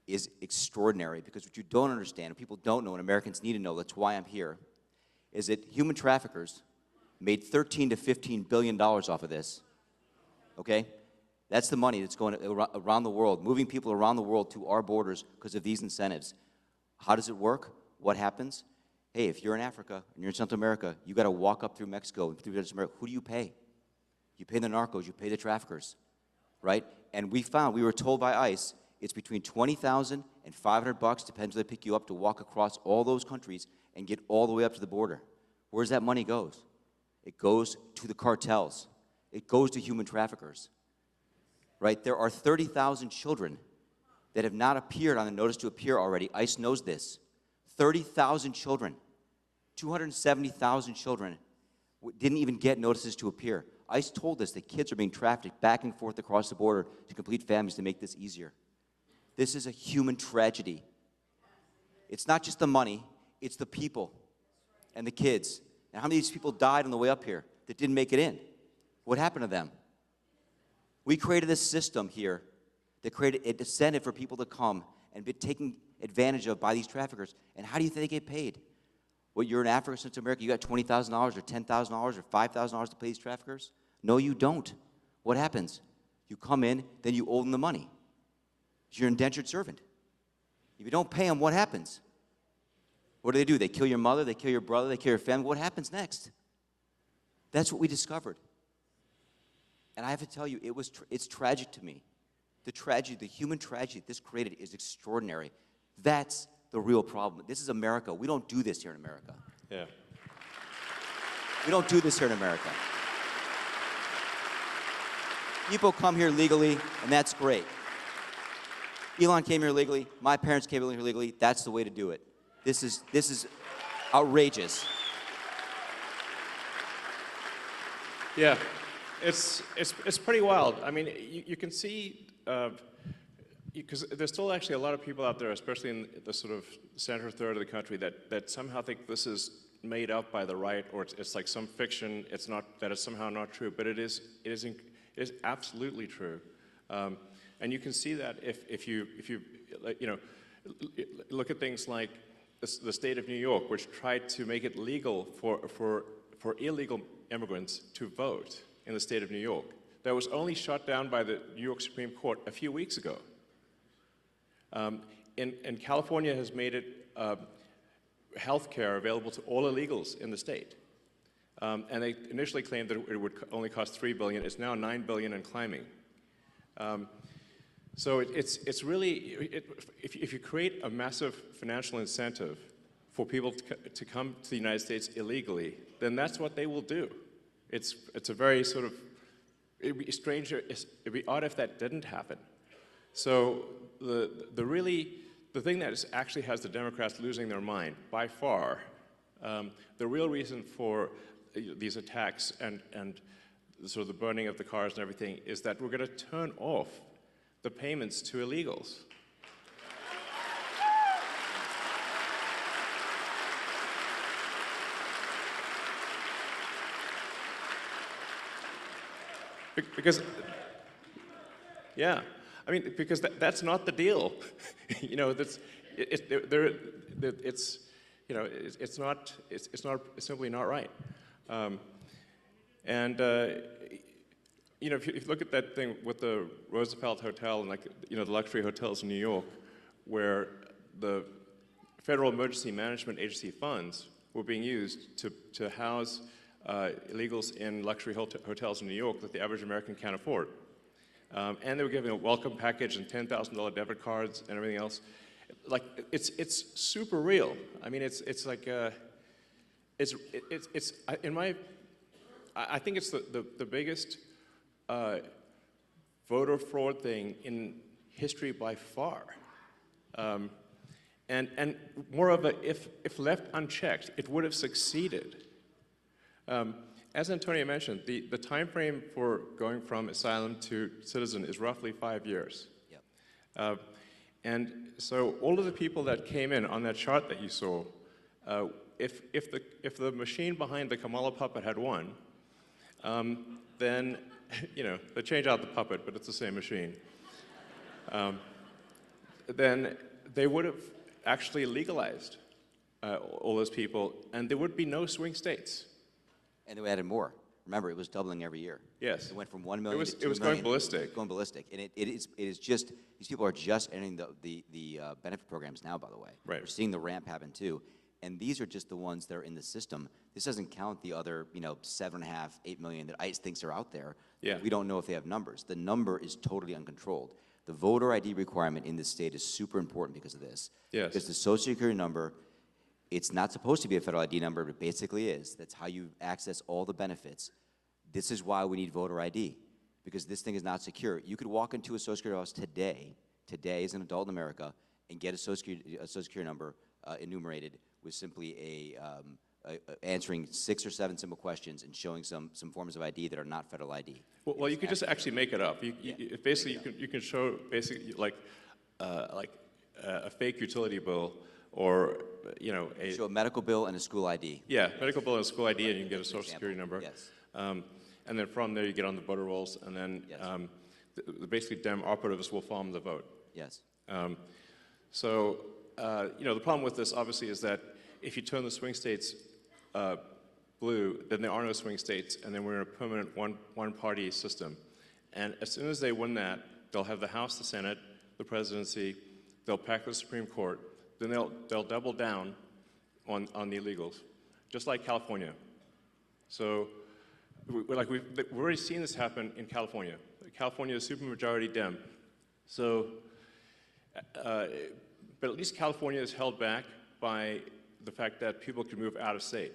is extraordinary, because what you don't understand, and people don't know, and Americans need to know, that's why I'm here, is that human traffickers made $13 to $15 billion off of this, okay? That's the money that's going around the world, moving people around the world to our borders because of these incentives. How does it work? What happens? Hey, if you're in Africa and you're in Central America, you got to walk up through Mexico and through Central America. Who do you pay? You pay the narcos, you pay the traffickers, right? And we were told by ICE, it's between $20,000 and $500, depends where they pick you up, to walk across all those countries and get all the way up to the border. Where's that money goes? It goes to the cartels. It goes to human traffickers, right? There are 30,000 children that have not appeared on the notice to appear already. ICE knows this. 30,000 children, 270,000 children didn't even get notices to appear. ICE told us that kids are being trafficked back and forth across the border to complete families to make this easier. This is a human tragedy. It's not just the money, it's the people and the kids. And how many of these people died on the way up here that didn't make it in? What happened to them? We created this system here that created a incentive for people to come and be taken advantage of by these traffickers. And how do you think they get paid? Well, you're in Africa, Central America, you got $20,000 or $10,000 or $5,000 to pay these traffickers? No, you don't. What happens? You come in, then you owe them the money. You're an indentured servant. If you don't pay them, what happens? What do? They kill your mother, they kill your brother, they kill your family. What happens next? That's what we discovered. And I have to tell you, it's tragic to me. The tragedy, the human tragedy this created is extraordinary. That's the real problem. This is America. We don't do this here in America. Yeah. We don't do this here in America. People come here legally, and that's great. Elon came here legally. My parents came here legally. That's the way to do it. This is outrageous. Yeah, it's pretty wild. I mean, you can see, because there's still actually a lot of people out there, especially in the sort of center third of the country, that somehow think this is made up by the right, or it's like some fiction. It's not, that it's somehow not true, but it is It is absolutely true. And you can see that if you like, look at things like the state of New York, which tried to make it legal for illegal immigrants to vote in the state of New York. That was only shot down by the New York Supreme Court a few weeks ago. And California has made it health care available to all illegals in the state. And they initially claimed that it would only cost $3 billion. It's now $9 billion and climbing. So it's really, if you create a massive financial incentive for people to come to the United States illegally, then that's what they will do. It's a very sort of, it'd be strange, it'd be odd if that didn't happen. So the thing that actually has the Democrats losing their mind, by far, the real reason for these attacks and sort of the burning of the cars and everything is that we're going to turn off the payments to illegals. Because, yeah, I mean, because that's not the deal. It's simply not right. If you look at that thing with the Roosevelt Hotel and the luxury hotels in New York, where the Federal Emergency Management Agency funds were being used to house illegals in luxury hotels in New York that the average American can't afford. And they were giving a welcome package and $10,000 debit cards and everything else. Like, it's super real. I mean, I think it's the biggest voter fraud thing in history by far. And moreover, if left unchecked, it would have succeeded. As Antonio mentioned, the time frame for going from asylum to citizen is roughly 5 years. Yep. And so all of the people that came in on that chart that you saw, if the machine behind the Kamala puppet had won, then they change out the puppet, but it's the same machine. Then they would have actually legalized all those people, and there would be no swing states. And they added more. Remember, it was doubling every year. Yes. It went from 1 million to 2 million. It was going ballistic. It's going ballistic. And it is just, these people are just entering the benefit programs now, by the way. Right. We're seeing the ramp happen too. And these are just the ones that are in the system. This doesn't count the other, 7.5, 8 million that ICE thinks are out there. Yeah. We don't know if they have numbers. The number is totally uncontrolled. The voter ID requirement in this state is super important because of this. Yes. Because the Social Security number, it's not supposed to be a federal ID number, but it basically is. That's how you access all the benefits. This is why we need voter ID, because this thing is not secure. You could walk into a Social Security office today as an adult in America, and get a Social Security number enumerated with simply answering 6 or 7 simple questions and showing some forms of ID that are not federal ID. Well, you could just actually make it up. Basically, you can show basically like a fake utility bill, or show a medical bill and a school ID. Yeah, medical bill and a school ID, and you can get a Social Security number. Yes. And then from there you get on the voter rolls, and then Yes. basically Dem operatives will farm the vote. Yes. The problem with this obviously is that if you turn the swing states blue, then there are no swing states, and then we're in a permanent one-party system. And as soon as they win that, they'll have the House, the Senate, the presidency, they'll pack the Supreme Court, then they'll double down on the illegals, just like California. So we've already seen this happen in California. California is supermajority Dem. So, but at least California is held back by the fact that people can move out of state.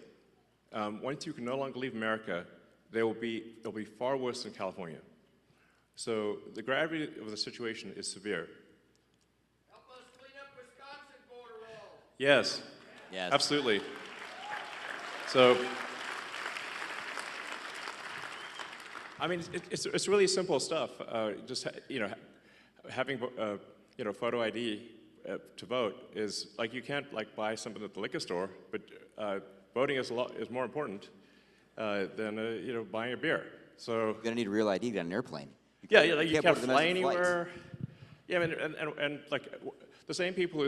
Once you can no longer leave America, they'll be far worse than California. So the gravity of the situation is severe. Help us clean up Wisconsin border wall. Yes. Yes. Absolutely. So, I mean, it's really simple stuff. Just having photo ID to vote is like, you can't buy something at the liquor store, but voting is more important than buying a beer. So You're gonna need a real ID to get on an airplane. yeah, yeah, like you can't can't board fly domestic flights. anywhere. Yeah, I mean, and like the same people who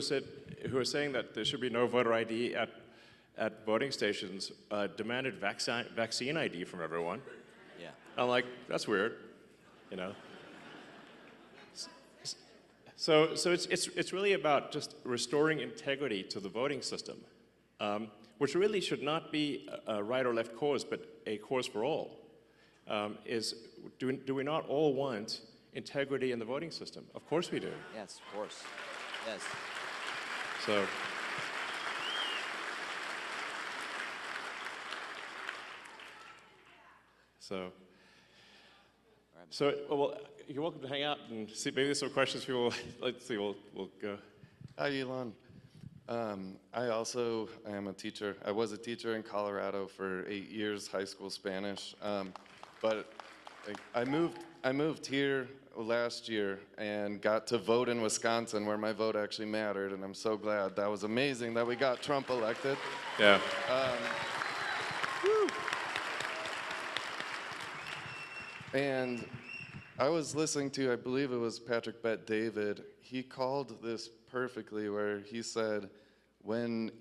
are saying that there should be no voter ID at voting stations demanded vaccine ID from everyone. Yeah. I'm like, that's weird, you know. So it's really about just restoring integrity to the voting system, which really should not be a right or left cause, but a cause for all. Do we not all want integrity in the voting system? Of course we do. Yes, of course. Yes. Well, you're welcome to hang out and see. Maybe there's some questions people. Let's see. We'll go. Hi, Elon. I also am a teacher. I was a teacher in Colorado for 8 years, high school Spanish. But I moved here last year and got to vote in Wisconsin, where my vote actually mattered, and I'm so glad. That was amazing that we got Trump elected. Yeah. And I was listening to, I believe it was Patrick Bet-David. He called this perfectly, where he said, when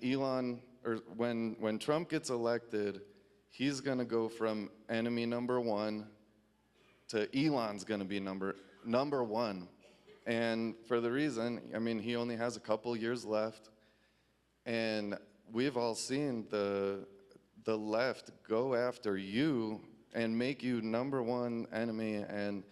Trump gets elected, he's going to go from enemy number one to Elon's going to be number one. And for the reason, I mean, he only has a couple years left, and we've all seen the left go after you and make you number one enemy. And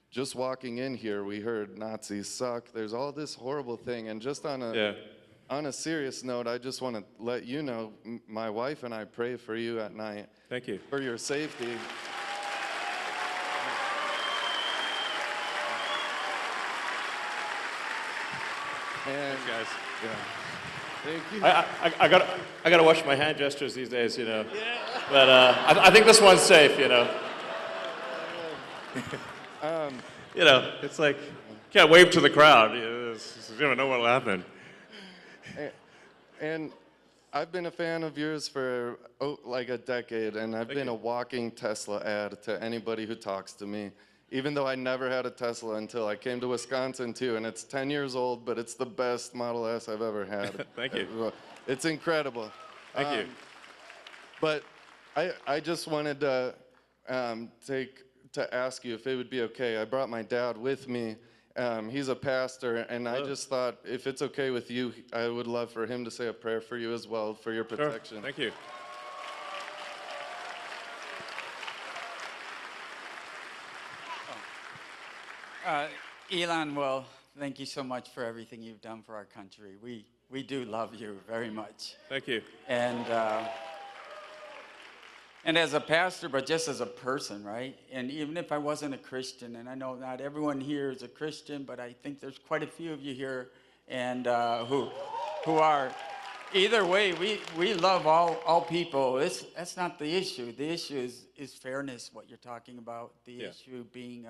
just walking in here, we heard Nazis suck. There's all this horrible thing. And just on a serious note, I just want to let you know, my wife and I pray for you at night. Thank you. For your safety. And Thanks, guys. yeah. Thank you. I gotta watch my hand gestures these days, you know. Yeah. But I think this one's safe, you know. You know, it's like can't wave to the crowd. You never know what'll happen. And I've been a fan of yours for like a decade, and I've been a walking Tesla ad to anybody who talks to me. Even though I never had a Tesla until I came to Wisconsin too, and it's 10 years old, but it's the best Model S I've ever had. Thank you. It's incredible. Thank you. But I just wanted to ask you if it would be okay. I brought my dad with me. He's a pastor, and I just thought if it's okay with you, I would love for him to say a prayer for you as well, for your protection. Sure. Thank you. Elon, well, thank you so much for everything you've done for our country. We do love you very much. Thank you. And as a pastor, but just as a person, right? And even if I wasn't a Christian, and I know not everyone here is a Christian, but I think there's quite a few of you here and who are. Either way, we love all people. That's not the issue. The issue is fairness, what you're talking about. The issue being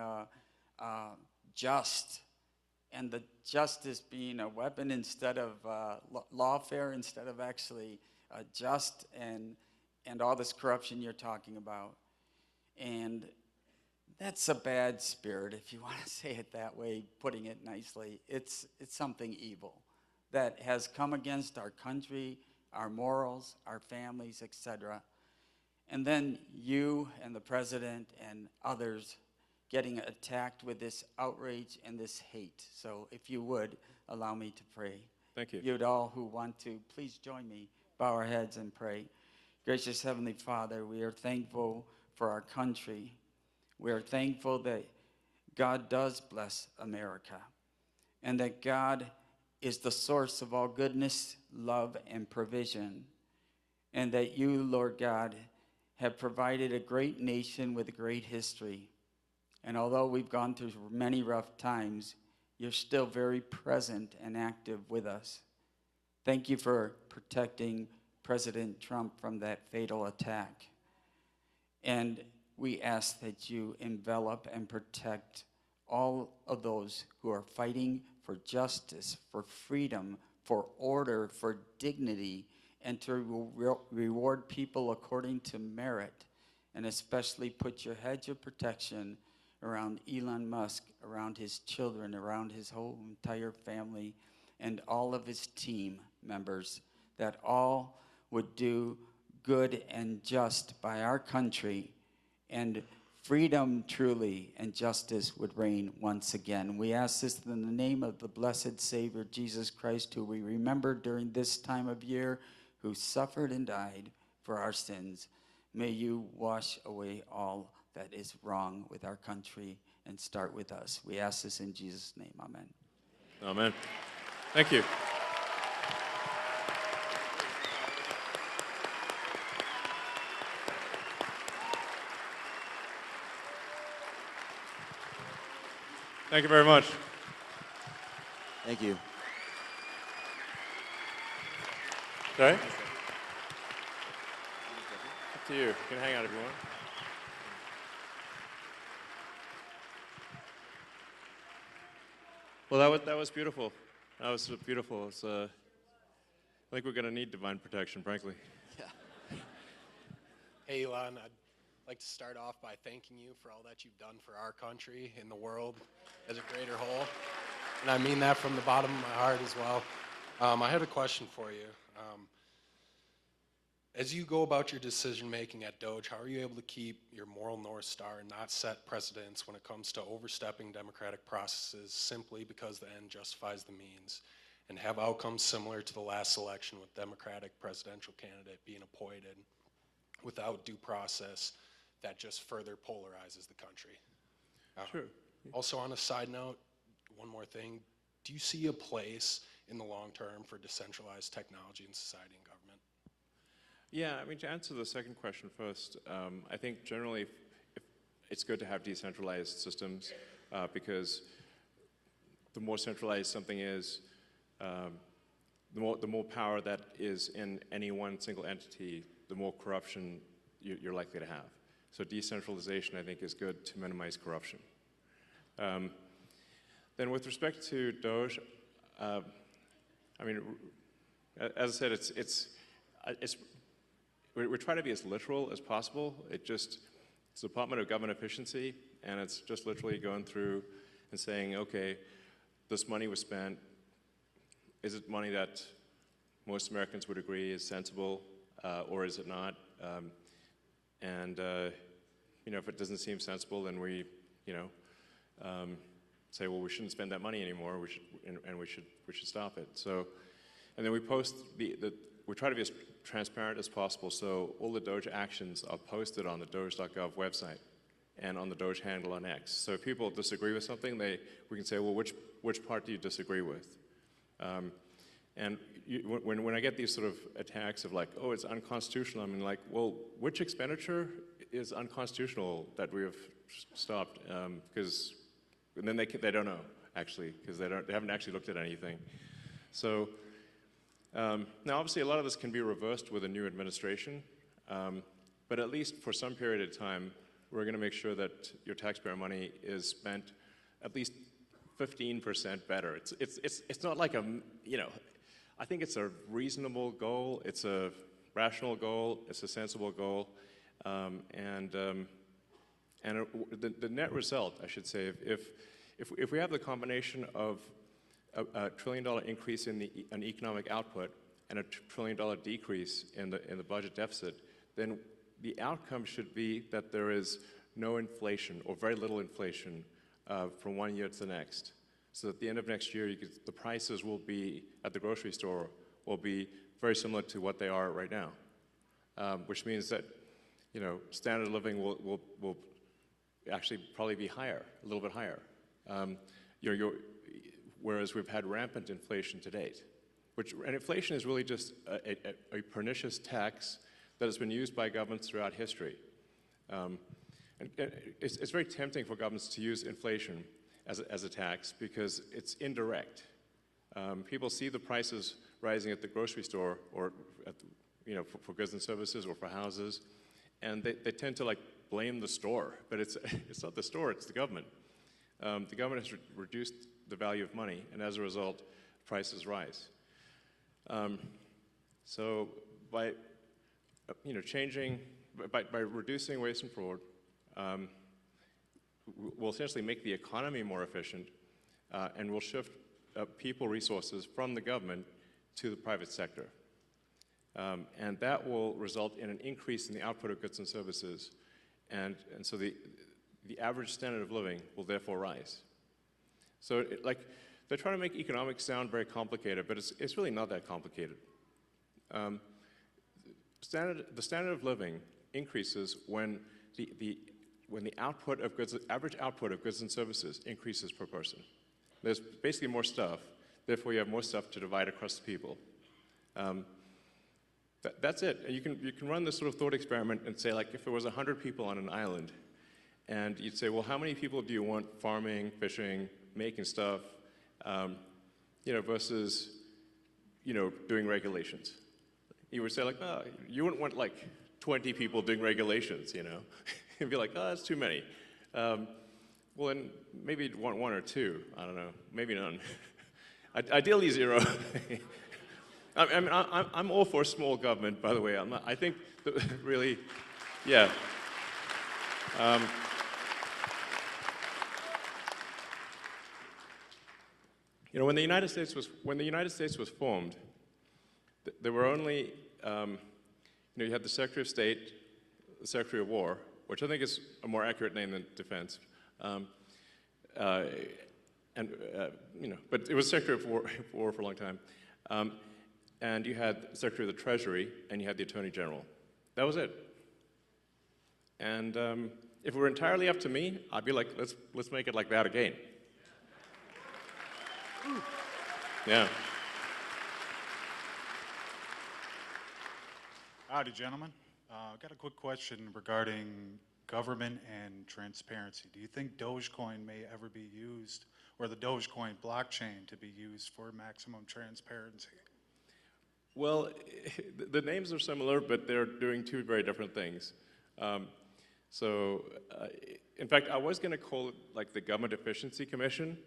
just, and the justice being a weapon instead of lawfare, instead of actually just, and all this corruption you're talking about. And that's a bad spirit, if you want to say it that way, putting it nicely. It's something evil that has come against our country, our morals, our families, etc. And then you and the president and others getting attacked with this outrage and this hate. So if you would, allow me to pray. Thank you. You'd all who want to, please join me, bow our heads and pray. Gracious Heavenly Father, we are thankful for our country. We are thankful that God does bless America, and that God is the source of all goodness, love, and provision, and that you, Lord God, have provided a great nation with a great history. And although we've gone through many rough times, you're still very present and active with us. Thank you for protecting President Trump from that fatal attack. And we ask that you envelop and protect all of those who are fighting for justice, for freedom, for order, for dignity, and to reward people according to merit. and especially put your hedge of protection around Elon Musk, around his children, around his whole entire family, and all of his team members, that all would do good and just by our country, and freedom truly and justice would reign once again. We ask this in the name of the blessed Savior, Jesus Christ, who we remember during this time of year, who suffered and died for our sins. May you wash away all that is wrong with our country and start with us. We ask this in Jesus' name. Amen. Amen. Thank you. Thank you very much. Thank you. Sorry? Up to you. You can hang out if you want. Well, that was beautiful. That was beautiful. It's, I think we're going to need divine protection, frankly. Hey, Elon, I'd like to start off by thanking you for all that you've done for our country and the world as a greater whole. And I mean that from the bottom of my heart as well. I had a question for you. As you go about your decision-making at DOGE, how are you able to keep your moral North Star and not set precedents when it comes to overstepping democratic processes simply because the end justifies the means, and have outcomes similar to the last election with Democratic presidential candidate being appointed without due process that just further polarizes the country? Sure. Also, on a side note, one more thing. Do you see a place in the long term for decentralized technology in society and government? Yeah, I mean, to answer the second question first, I think generally it's good to have decentralized systems because the more centralized something is, the more power that is in any one single entity, the more corruption you're likely to have. So decentralization, I think, is good to minimize corruption. Then with respect to DOGE, I mean, as I said, we're trying to be as literal as possible. It's the Department of Government Efficiency, and it's just literally going through and saying, okay, this money was spent. Is it money that most Americans would agree is sensible, or is it not? You know, if it doesn't seem sensible, then we, you know, say, well, we shouldn't spend that money anymore. We should stop it. So, and then we post we try to be as transparent as possible. So all the DOGE actions are posted on the doge.gov website and on the DOGE handle on X. So if people disagree with something, we can say, well, which part do you disagree with? When I get these sort of attacks of like, oh, it's unconstitutional, I mean, like, well, which expenditure is unconstitutional that we have stopped? And then they don't know, actually, because they haven't actually looked at anything. So now, obviously, a lot of this can be reversed with a new administration, but at least for some period of time, we're going to make sure that your taxpayer money is spent at least 15% better. It's not like I think it's a reasonable goal, it's a rational goal, it's a sensible goal, the net result, I should say, if we have the combination of a $1 trillion increase in economic output and a $1 trillion decrease in the budget deficit, then the outcome should be that there is no inflation or very little inflation from one year to the next. So at the end of next year, the prices will be at the grocery store will be very similar to what they are right now, which means that standard of living will actually probably be higher, a little bit higher. Whereas we've had rampant inflation to date, and inflation is really just a pernicious tax that has been used by governments throughout history. And it's very tempting for governments to use inflation as a tax because it's indirect. People see the prices rising at the grocery store or for goods and services or for houses, and they tend to blame the store, but it's not the store, it's the government. The government has reduced the value of money, and as a result, prices rise. So by changing by reducing waste and fraud, we'll essentially make the economy more efficient, and we'll shift people resources from the government to the private sector. And that will result in an increase in the output of goods and services, and so the average standard of living will therefore rise. So they're trying to make economics sound very complicated, but it's really not that complicated. The standard of living increases when the output of goods, average output of goods and services increases per person. There's basically more stuff, therefore you have more stuff to divide across the people. That's it. You can run this sort of thought experiment and say, like, if there was 100 people on an island, and you'd say, well, how many people do you want farming, fishing, making stuff, versus, doing regulations? You would say, like, oh, you wouldn't want, like, 20 people doing regulations, You'd be like, oh, that's too many. Well, then maybe you'd want one or two. I don't know. Maybe none. Ideally, zero. I'm all for small government, by the way. I think that really, yeah. When the United States was formed, there were only, you had the Secretary of State, the Secretary of War, which I think is a more accurate name than defense, but it was Secretary of War for a long time. And you had Secretary of the Treasury, and you had the Attorney General. That was it. And if it were entirely up to me, I'd be like, let's make it like that again. Yeah. Howdy, gentlemen. I've got a quick question regarding government and transparency. Do you think Dogecoin may ever be used, or the Dogecoin blockchain to be used for maximum transparency? Well, the names are similar, but they're doing two very different things. In fact, I was going to call it like the Government Efficiency Commission,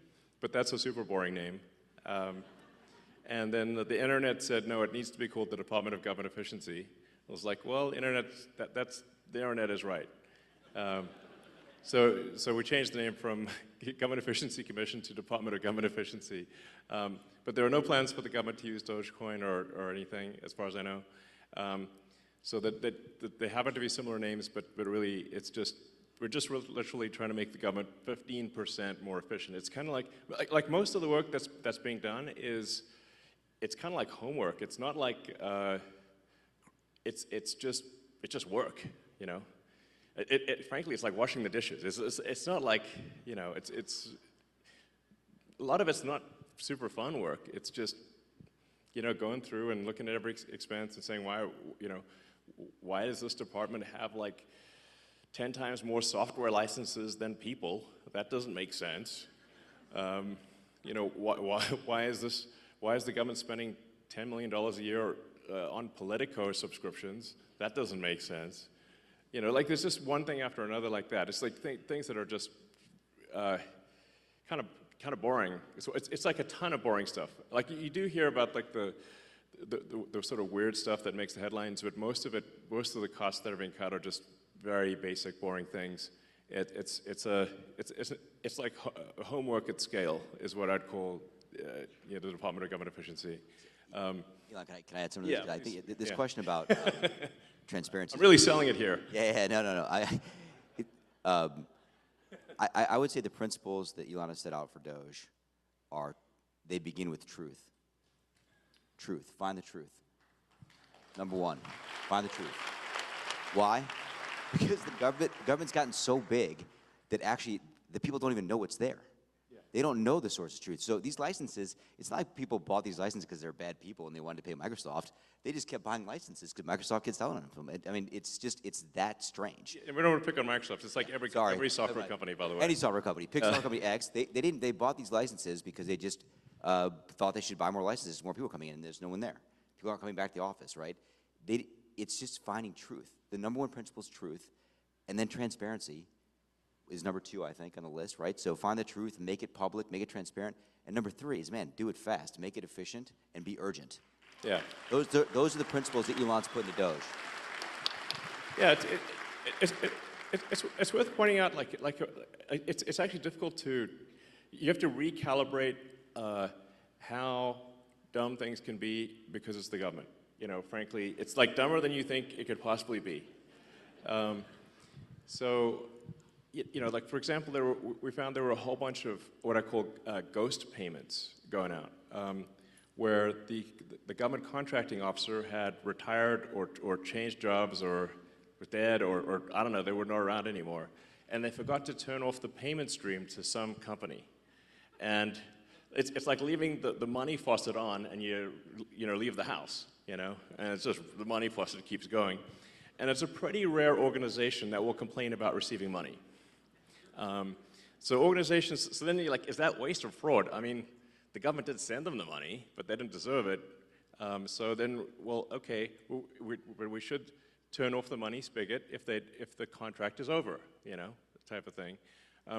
but that's a super boring name. And then the internet said, no, it needs to be called the Department of Government Efficiency. I was like, well, the internet is right. So we changed the name from Government Efficiency Commission to Department of Government Efficiency. But there are no plans for the government to use Dogecoin or anything, as far as I know. So that they happen to be similar names, but really we're just literally trying to make the government 15% more efficient. It's kind of like most of the work that's being done it's kind of like homework. It's not like it's just work, Frankly, it's like washing the dishes. It's not like, it's a lot of it's not super fun work. It's just, going through and looking at every expense and saying, why does this department have like 10 times more software licenses than people? That doesn't make sense. Why is the government spending $10 million a year on Politico subscriptions? That doesn't make sense. There's just one thing after another like that. It's like things that are just kind of boring. So it's like a ton of boring stuff. Like you do hear about like the sort of weird stuff that makes the headlines, but most of the costs that are being cut are just very basic, boring things. It's like homework at scale is what I'd call the Department of Government Efficiency. Elon, can I add something to this? I think this question about transparency. I'm really selling it here. Yeah, no. I would say the principles that Elon has set out for Doge they begin with truth. Truth. Find the truth. Number one, find the truth. Why? Because the government's gotten so big that actually the people don't even know what's there. They don't know the source of truth. So these licenses, it's not like people bought these licenses because they're bad people and they wanted to pay Microsoft. They just kept buying licenses because Microsoft kept selling them to them. I mean, it's that strange. And we don't want to pick on Microsoft. It's like every software company, by the way. Any software company. Pick software company X. They bought these licenses because they just thought they should buy more licenses. More people coming in and there's no one there. People aren't coming back to the office, right? It's just finding truth. The number one principle is truth, and then transparency is number two, I think, on the list, right? So find the truth, make it public, make it transparent. And number three is, man, do it fast, make it efficient, and be urgent. Yeah. Those are the principles that Elon's put into Doge. Yeah, it's worth pointing out, it's actually difficult to, you have to recalibrate how dumb things can be because it's the government. You know, frankly, it's like dumber than you think it could possibly be. So, you know, like for example, we found there were a whole bunch of what I call ghost payments going out, where the government contracting officer had retired or changed jobs or was dead or I don't know, they were not around anymore, and they forgot to turn off the payment stream to some company, and it's like leaving the money faucet on and you know leave the house, you know, and it's just the money faucet keeps going. And it's a pretty rare organization that will complain about receiving money. So organizations, so then you're like, is that waste or fraud? I mean, the government did send them the money, but they didn't deserve it. So then, well, okay, we should turn off the money spigot if the contract is over, you know, type of thing.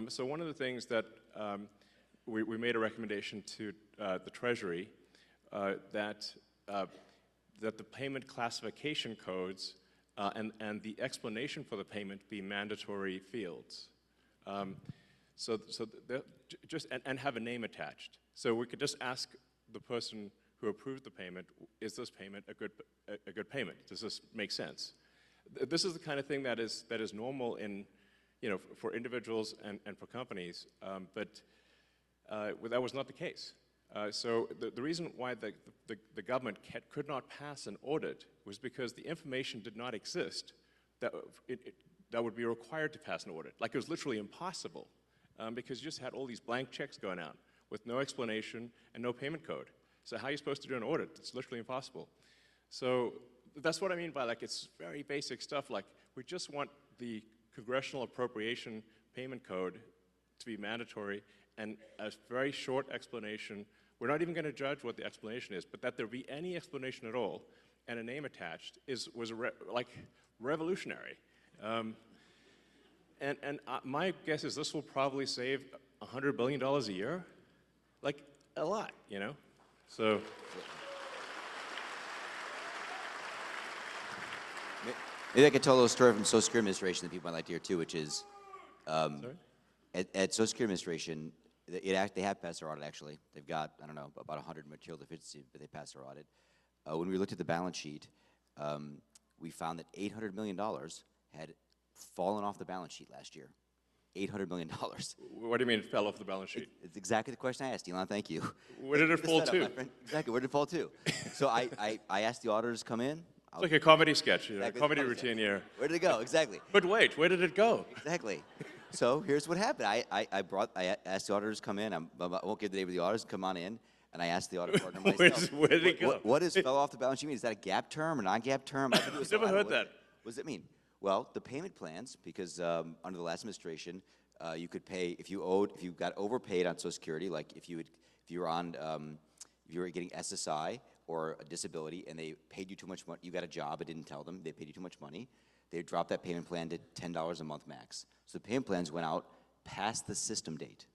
So one of the things that we made a recommendation to the Treasury that the payment classification codes and the explanation for the payment be mandatory fields. And have a name attached. So we could just ask the person who approved the payment, is this payment a good payment? Does this make sense? This is the kind of thing that is normal in, you know, for individuals and for companies, but that was not the case. So the reason why the government could not pass an audit was because the information did not exist that would be required to pass an audit. Like it was literally impossible because you just had all these blank checks going out with no explanation and no payment code. So how are you supposed to do an audit? It's literally impossible. So that's what I mean by like it's very basic stuff. Like we just want the congressional appropriation payment code to be mandatory and a very short explanation. We're not even going to judge what the explanation is, but that there be any explanation at all and a name attached was revolutionary. My guess is this will probably save $100 billion a year, like a lot, you know. So. Maybe I could tell a little story from Social Security Administration that people might like to hear too, which is at Social Security Administration, they have passed their audit actually. They've got, I don't know, about 100 material deficiencies, but they passed their audit. When we looked at the balance sheet, we found that $800 million had fallen off the balance sheet last year. $800 million. What do you mean it fell off the balance sheet? It's exactly the question I asked, Elon, thank you. Where did it fall to? Exactly, where did it fall to? So I asked the auditors to come in. It's like a comedy sketch, you know, Exactly, comedy routine here. Where did it go? Exactly. But wait, where did it go? Exactly. So here's what happened. I asked the auditors to come in. I won't give the name of the auditors. Come on in. And I asked the audit partner myself. Where did it go? What does fell off the balance sheet mean? Is that a gap term or non-gap term? I've never heard that. What does it mean? Well, the payment plans, because under the last administration, you could pay if you got overpaid on Social Security, like if you were getting SSI or a disability and they paid you too much money, you got a job, it didn't tell them, they paid you too much money, they dropped that payment plan to $10 a month max. So the payment plans went out past the system date.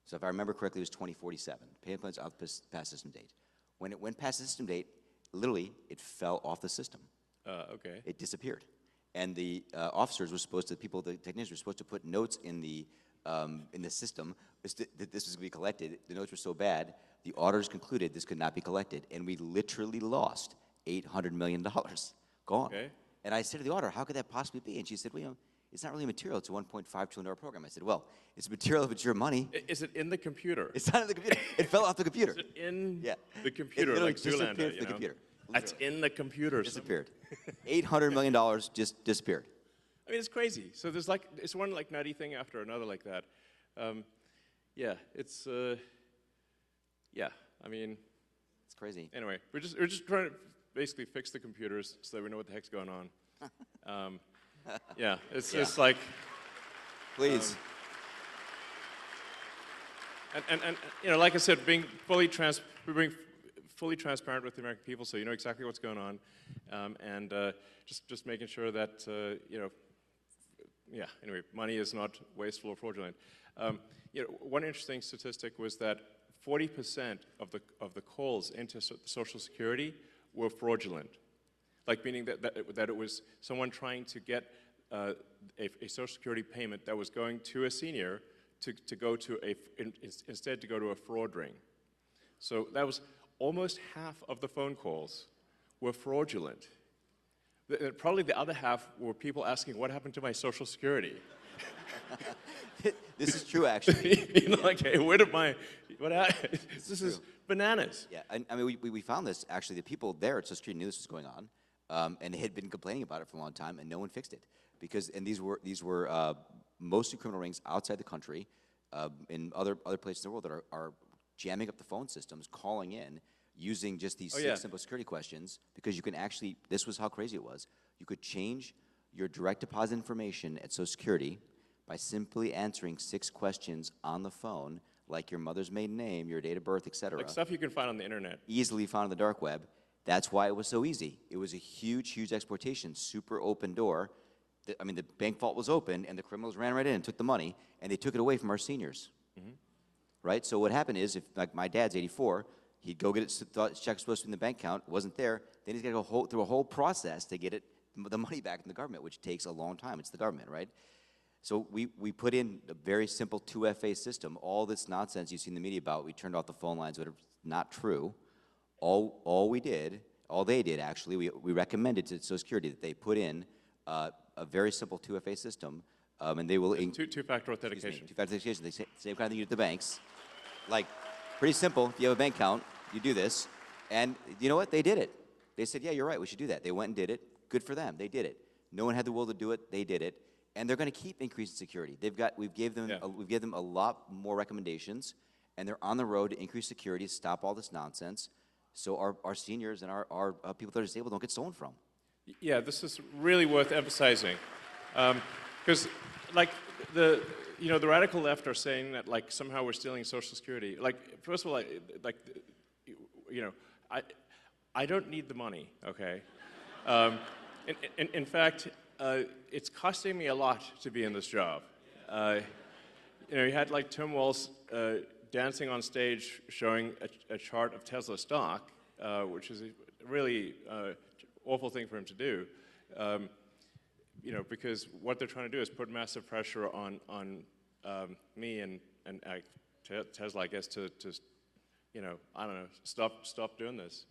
So if I remember correctly, it was 2047. Payment plans out past system date. When it went past the system date, literally, it fell off the system. Okay. It disappeared. And the officers were supposed to, the technicians were supposed to put notes in the system that this was going to be collected. The notes were so bad, the auditors concluded this could not be collected, and we literally lost $800 million. Gone. Okay. And I said to the auditor, how could that possibly be? And she said, well, you know, it's not really material. It's a $1.5 trillion program. I said, well, it's material if it's your money. Is it in the computer? It's not in the computer. It fell off the computer. Is it in the It computer, literally like Zoolander, disappeared you from the know? computer. That's in the computer. Disappeared. $800 million just disappeared. I mean, it's crazy. So there's like, it's one like nutty thing after another like that. Yeah, it's, yeah, I mean. It's crazy. Anyway, we're just trying to basically fix the computers so that we know what the heck's going on. Yeah, it's just like. Please. And you know, like I said, being fully transparent with the American people, so you know exactly what's going on, and just making sure that you know, yeah. Anyway, money is not wasteful or fraudulent. You know, one interesting statistic was that 40% of the calls into Social Security were fraudulent. like meaning that it was someone trying to get a Social Security payment that was going to a senior to go to instead to go to a fraud ring. So that was almost half of the phone calls were fraudulent. Probably the other half were people asking, what happened to my Social Security? This is true, actually. You know, like, hey, where did what happened? This is bananas. Yeah, I mean, we found this, actually, the people there at Social Security knew this was going on, and they had been complaining about it for a long time, and no one fixed it. And these were mostly criminal rings outside the country, in other places in the world that are jamming up the phone systems, calling in, using just these six simple security questions, because you can actually, this was how crazy it was, you could change your direct deposit information at Social Security by simply answering 6 questions on the phone, like your mother's maiden name, your date of birth, etc. Like stuff you can find on the internet. Easily found on the dark web. That's why it was so easy. It was a huge, huge exploitation, super open door. I mean, the bank vault was open, and the criminals ran right in and took the money, and they took it away from our seniors. Mm-hmm. Right? So what happened is, if like my dad's 84, he'd go get it, thought his check was supposed to be in the bank account, it wasn't there, then he's got to go through a whole process to get the money back from the government, which takes a long time. It's the government, right? So we put in a very simple 2FA system. All this nonsense you see in the media about, we turned off the phone lines, but it's not true. All they did actually, we recommended to Social Security that they put in a very simple 2FA system, and they will... Two-factor authentication. Two-factor authentication, the same kind of thing you do at the banks. Like, pretty simple. If you have a bank account, you do this. And you know what? They did it. They said, yeah, you're right, we should do that. They went and did it. Good for them. They did it. No one had the will to do it. They did it. And they're going to keep increasing security. We've given them a lot more recommendations, and they're on the road to increase security, stop all this nonsense, so our seniors and our people that are disabled don't get stolen from. Yeah, this is really worth emphasizing, because like the radical left are saying that like somehow we're stealing Social Security. Like, first of all, I don't need the money. Okay. In fact, it's costing me a lot to be in this job. You had like Tim Walz dancing on stage showing a chart of Tesla stock, which is a really awful thing for him to do. Because what they're trying to do is put massive pressure on me and Tesla, I guess, to I don't know, stop doing this.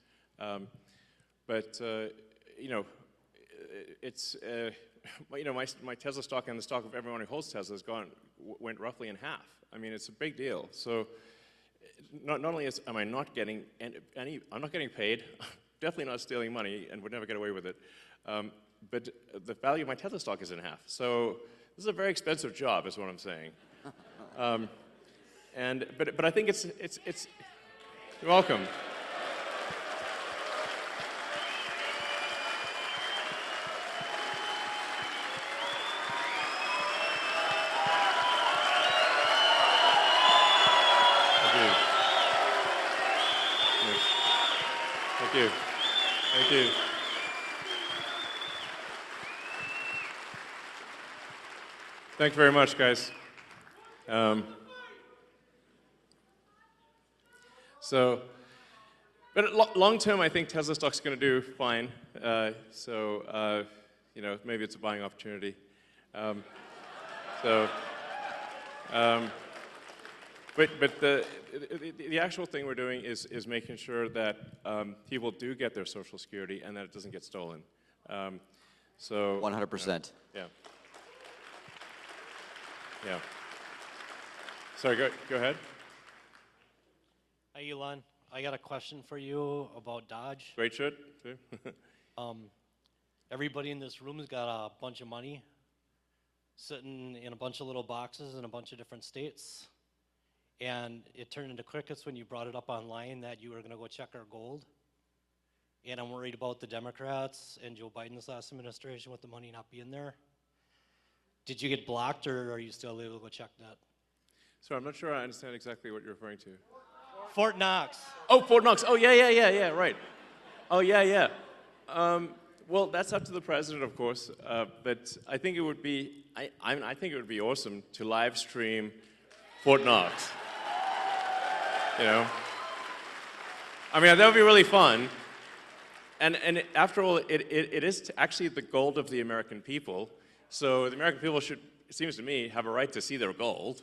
It's my Tesla stock and the stock of everyone who holds Tesla went roughly in half. I mean, it's a big deal. So not only am I not getting I'm not getting paid, definitely not stealing money, and would never get away with it. But the value of my Tesla stock is in half. So this is a very expensive job, is what I'm saying. But I think it's you're welcome. Thank you. Thank you very much, guys. But long term, I think Tesla stock's going to do fine. Maybe it's a buying opportunity. But the actual thing we're doing is making sure that people do get their Social Security and that it doesn't get stolen. 100%. Yeah. Sorry, go ahead. Hi, Elon. I got a question for you about DOGE. Great shirt, too. Everybody in this room has got a bunch of money sitting in a bunch of little boxes in a bunch of different states. And it turned into crickets when you brought it up online that you were going to go check our gold. And I'm worried about the Democrats and Joe Biden's last administration with the money not being there. Did you get blocked, or are you still able to go check that? Sorry, I'm not sure I understand exactly what you're referring to. Fort Knox. Oh, Fort Knox. Oh, yeah, right. Oh, yeah. Well, that's up to the president, of course. But I think it would be, I think it would be awesome to live stream Fort Knox. I mean, that would be really fun. And after all, it is actually the gold of the American people. So the American people should, it seems to me, have a right to see their gold.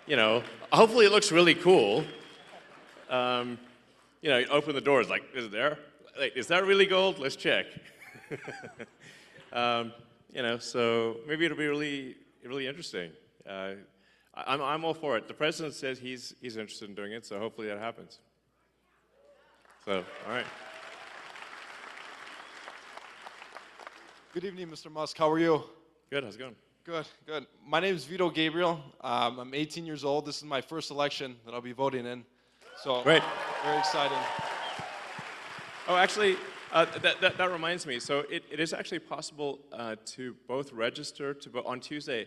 You know, hopefully it looks really cool. You know, you open the doors, like, is it there? Like, is that really gold? Let's check. You know, so maybe it'll be really interesting. I'm all for it. The president says he's interested in doing it, so hopefully that happens. So, all right. Good evening, Mr. Musk. How are you? Good. How's it going? Good, good. My name is Vito Gabriel. I'm 18 years old. This is my first election that I'll be voting in. So, great. Very exciting. Oh, actually, that reminds me. So it is actually possible to both register to vote on Tuesday.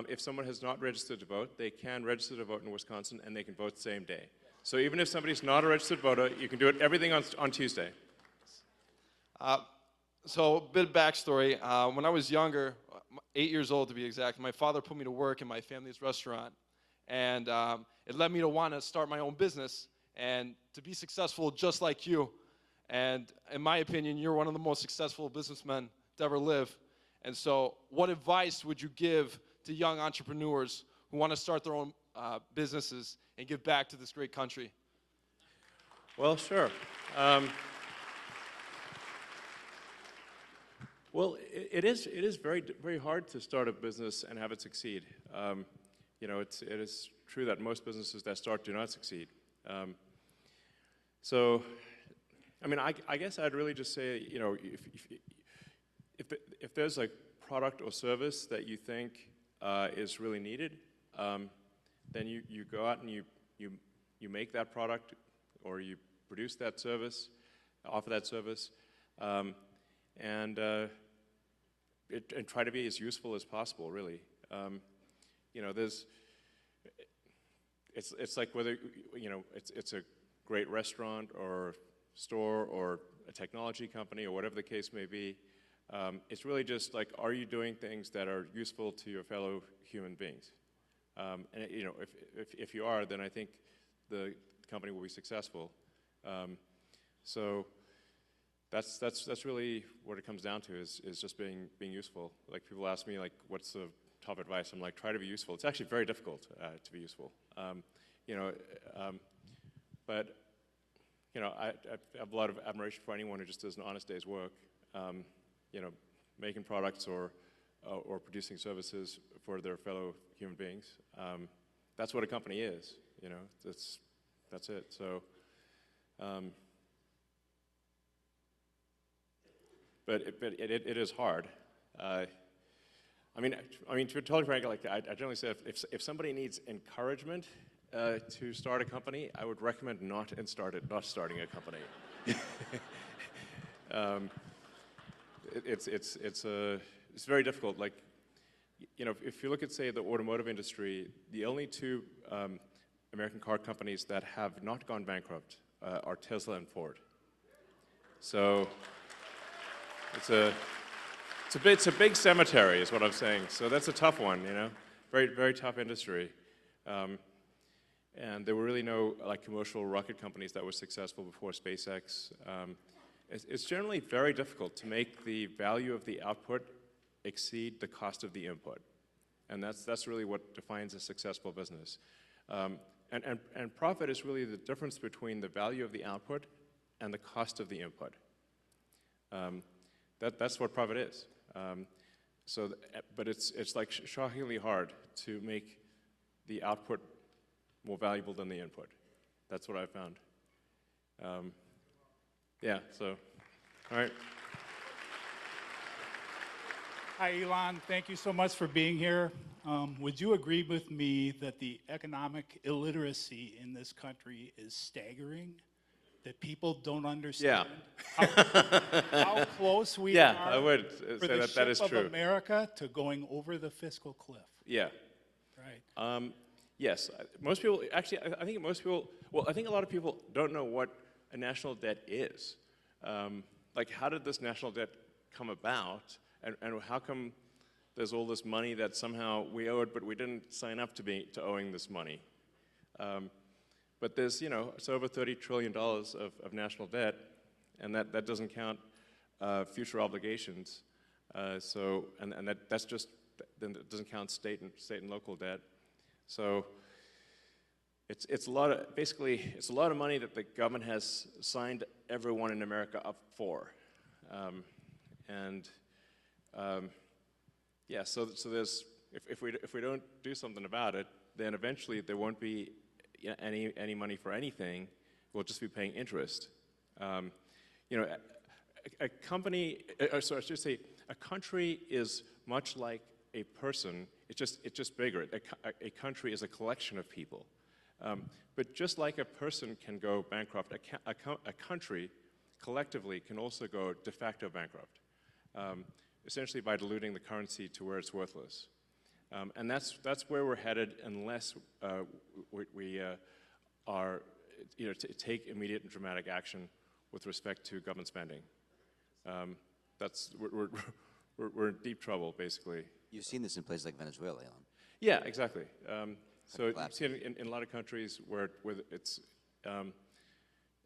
If someone has not registered to vote, they can register to vote in Wisconsin, and they can vote the same day. So even if somebody's not a registered voter, you can do everything on Tuesday. So a bit of backstory. When I was younger, 8 years old to be exact, my father put me to work in my family's restaurant. And it led me to want to start my own business and to be successful just like you. And in my opinion, you're one of the most successful businessmen to ever live. And so what advice would you give to young entrepreneurs who want to start their own businesses and give back to this great country? Well, sure. Well, it is very hard to start a business and have it succeed. You know, it is true that most businesses that start do not succeed. So, I mean, I guess I'd really just say, you know, if there's a product or service that you think is really needed, then you go out and you make that product, or you produce that service, offer that service, and try to be as useful as possible, really. You know, it's like whether, you know, it's a great restaurant or store or a technology company or whatever the case may be. It's really just like, are you doing things that are useful to your fellow human beings? And you know, if you are, then I think the company will be successful. So that's really what it comes down to, is just being useful. Like, people ask me, like, what's the top advice? I'm like, try to be useful. It's actually very difficult to be useful. You know, but you know, I have a lot of admiration for anyone who just does an honest day's work. You know, making products or producing services for their fellow human beings. That's what a company is. You know, that's it. So. But it is hard. I mean, to be totally frank, like I generally say, if somebody needs encouragement to start a company, I would recommend not starting a company. It's very difficult. Like, you know, if you look at, say, the automotive industry, the only two American car companies that have not gone bankrupt are Tesla and Ford. So. It's a big cemetery, is what I'm saying. So that's a tough one, you know, very tough industry. And there were really no like commercial rocket companies that were successful before SpaceX. It's generally very difficult to make the value of the output exceed the cost of the input, and that's really what defines a successful business. And profit is really the difference between the value of the output and the cost of the input. That's what profit is. But it's like shockingly hard to make the output more valuable than the input. That's what I found. Yeah, so, all right. Hi, Elon. Thank you so much for being here. Would you agree with me that the economic illiteracy in this country is staggering? That people don't understand how close we are I would for say the that is ship true. of America to going over the fiscal cliff. Yeah. Right. Yes. Most people, actually, I think most people, well, I think a lot of people don't know what a national debt is. Like, how did this national debt come about? And how come there's all this money that somehow we owed, but we didn't sign up to owing this money? But there's, you know, it's over $30 trillion of national debt, and that doesn't count future obligations. That's just, then it doesn't count state and local debt. So it's a lot of, basically, it's a lot of money that the government has signed everyone in America up for. Yeah, so there's, if we don't do something about it, then eventually there won't be any money for anything. We'll just be paying interest. You know, a company, sorry, I should say, a country is much like a person. It's just bigger. A country is a collection of people. But just like a person can go bankrupt, a country collectively can also go de facto bankrupt, essentially by diluting the currency to where it's worthless. And that's where we're headed unless we are, you know, take immediate and dramatic action with respect to government spending. We're in deep trouble, basically. You've seen this in places like Venezuela, Elon. Yeah, exactly. So you've seen it in a lot of countries where it's, I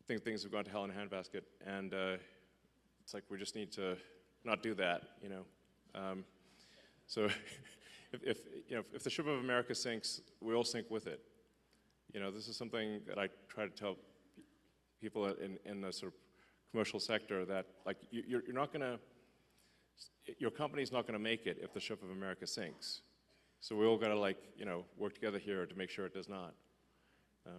think things have gone to hell in a handbasket, and it's like we just need to not do that, you know. So if the ship of America sinks, we all sink with it. You know, this is something that I try to tell people in the sort of commercial sector, that like you're not gonna, your company's not gonna make it if the ship of America sinks. So we all gotta, like, you know, work together here to make sure it does not. Yeah.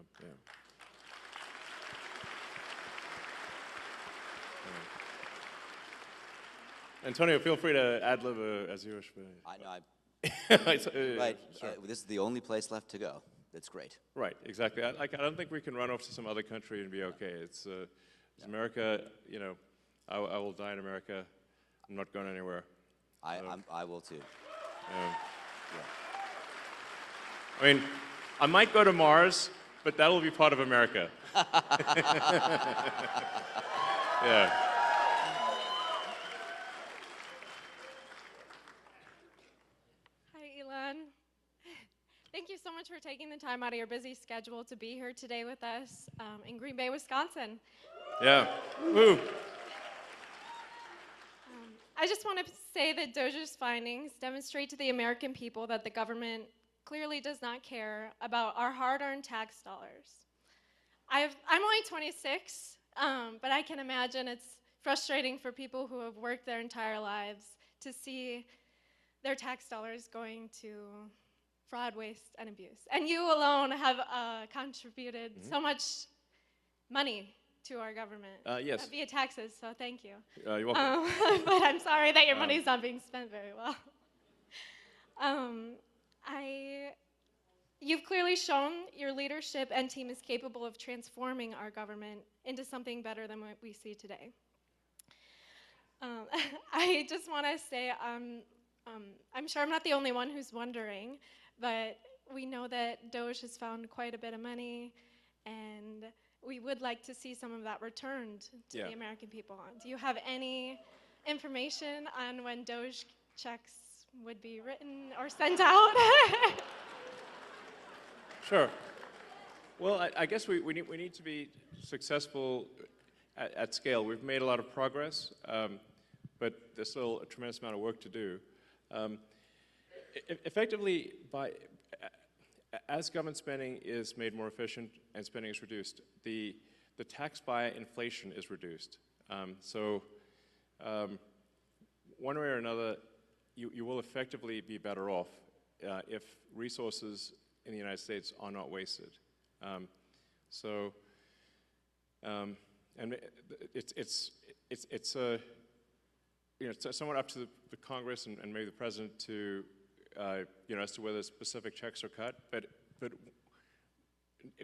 Antonio, feel free to ad-lib as you wish. I know. Right. Sure. This is the only place left to go. That's great. Right, exactly. I don't think we can run off to some other country and be okay. It's America, you know, I will die in America. I'm not going anywhere. I will too. Yeah. I mean, I might go to Mars, but that will be part of America. Yeah. Hi, Elon. Thank you so much for taking the time out of your busy schedule to be here today with us in Green Bay, Wisconsin. Yeah. Woo. I just want to say that DOGE's findings demonstrate to the American people that the government clearly does not care about our hard-earned tax dollars. I'm only 26, but I can imagine it's frustrating for people who have worked their entire lives to see their tax dollars going to fraud, waste, and abuse. And you alone have contributed so much money to our government yes. via taxes, so thank you. You're welcome. But I'm sorry that your money's not being spent very well. You've clearly shown your leadership and team is capable of transforming our government into something better than what we see today. I just want to say, I'm sure I'm not the only one who's wondering, but we know that DOGE has found quite a bit of money, and we would like to see some of that returned to the American people. Do you have any information on when DOGE checks would be written or sent out? Sure. Well, I guess we need to be successful at scale. We've made a lot of progress, but there's still a tremendous amount of work to do. Effectively, as government spending is made more efficient and spending is reduced, the tax by inflation is reduced. One way or another, you will effectively be better off if resources in the United States are not wasted. And it's you know, it's somewhat up to the Congress and maybe the President to you know, as to whether specific checks are cut. But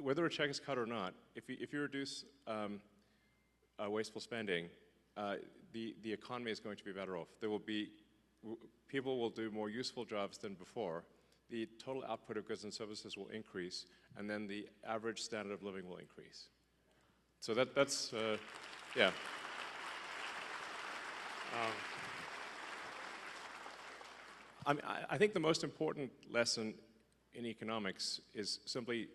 whether a check is cut or not, if you reduce wasteful spending, the economy is going to be better off. People will do more useful jobs than before. The total output of goods and services will increase, and then the average standard of living will increase. So that's yeah. I think the most important lesson in economics is simply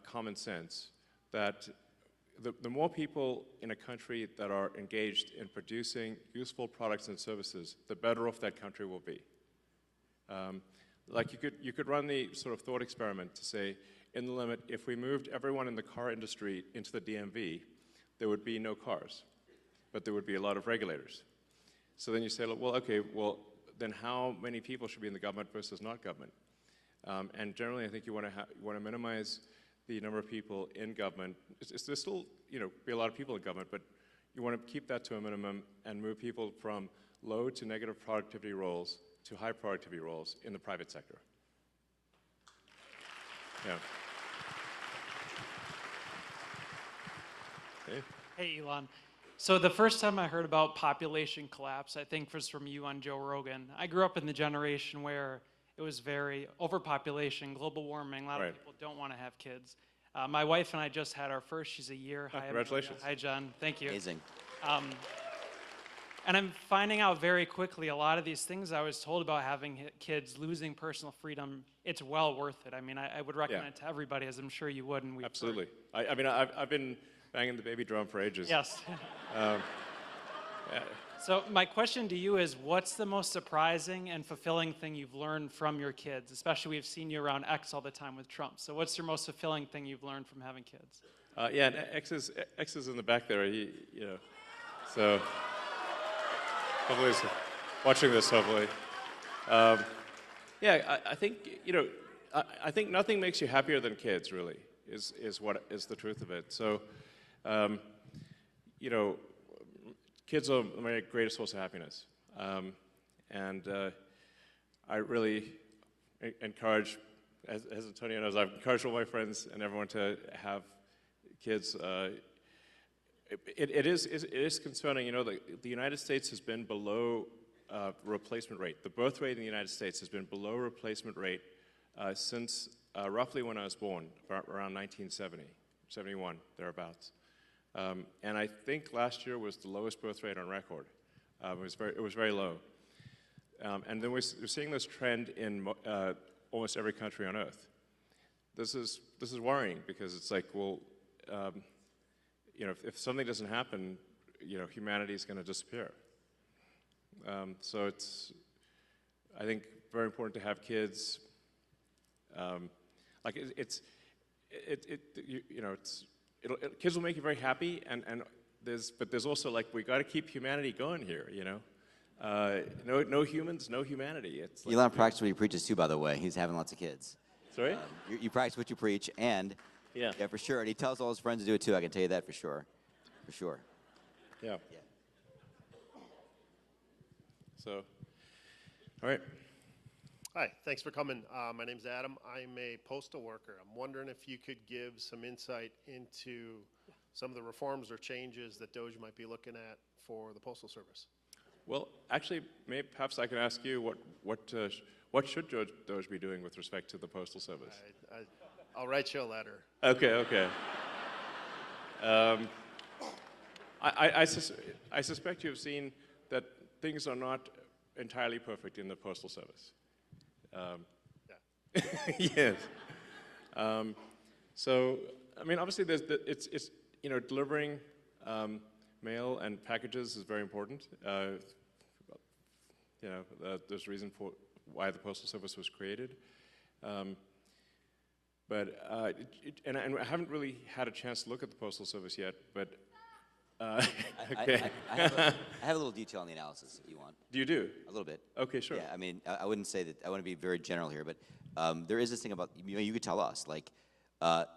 common sense, that the more people in a country that are engaged in producing useful products and services, the better off that country will be. Like you could run the sort of thought experiment to say, in the limit, if we moved everyone in the car industry into the DMV, there would be no cars, but there would be a lot of regulators. So then you say, well, okay, well, then how many people should be in the government versus not government? And generally, I think you want to minimize the number of people in government. There's still, be a lot of people in government, but you want to keep that to a minimum and move people from low to negative productivity roles to high productivity roles in the private sector. Yeah. Okay. Hey, Elon. So the first time I heard about population collapse, I think was from you on Joe Rogan. I grew up in the generation where it was very overpopulation, global warming. A lot of people don't want to have kids. My wife and I just had our first. She's a year. Hi, congratulations. Hi, John. Thank you. Amazing. And I'm finding out very quickly a lot of these things I was told about having kids, losing personal freedom, it's well worth it. I mean, I would recommend it to everybody, as I'm sure you would. And absolutely. I mean, I've been banging the baby drum for ages. Yes. Yeah. So my question to you is, what's the most surprising and fulfilling thing you've learned from your kids? Especially we've seen you around X all the time with Trump. So what's your most fulfilling thing you've learned from having kids? Yeah, and X is in the back there. So hopefully he's watching this. Hopefully, yeah. I think I think nothing makes you happier than kids. Really, is what is the truth of it. So, kids are my greatest source of happiness, and I really encourage, as Antonio knows, I've encouraged all my friends and everyone to have kids. It is concerning. The United States has been below replacement rate. The birth rate in the United States has been below replacement rate since roughly when I was born, around 1970, 71, thereabouts. And I think last year was the lowest birth rate on record. It was very low. And then we're seeing this trend in almost every country on Earth. This is worrying because it's like, well, if something doesn't happen, humanity is going to disappear. So it's, I think, very important to have kids. Kids will make you very happy, but there's also we got to keep humanity going here. No humans, no humanity. It's like, Elon practices what he preaches too, by the way. He's having lots of kids. Sorry? You practice what you preach, and yeah, for sure. And he tells all his friends to do it too. I can tell you that for sure. For sure. Yeah. So, all right. Hi, thanks for coming. My name's Adam. I'm a postal worker. I'm wondering if you could give some insight into some of the reforms or changes that DOGE might be looking at for the Postal Service. Well, actually, perhaps I can ask you what should DOGE be doing with respect to the Postal Service? I'll write you a letter. Okay. I suspect you've seen that things are not entirely perfect in the Postal Service. Yes. So, I mean, obviously, it's delivering mail and packages is very important. There's a reason for why the Postal Service was created. But I haven't really had a chance to look at the Postal Service yet, but okay. I have a little detail on the analysis if you want. Do you do? A little bit. Okay, sure. Yeah, I mean, I wouldn't say that, I want to be very general here, but there is this thing about, you could tell us,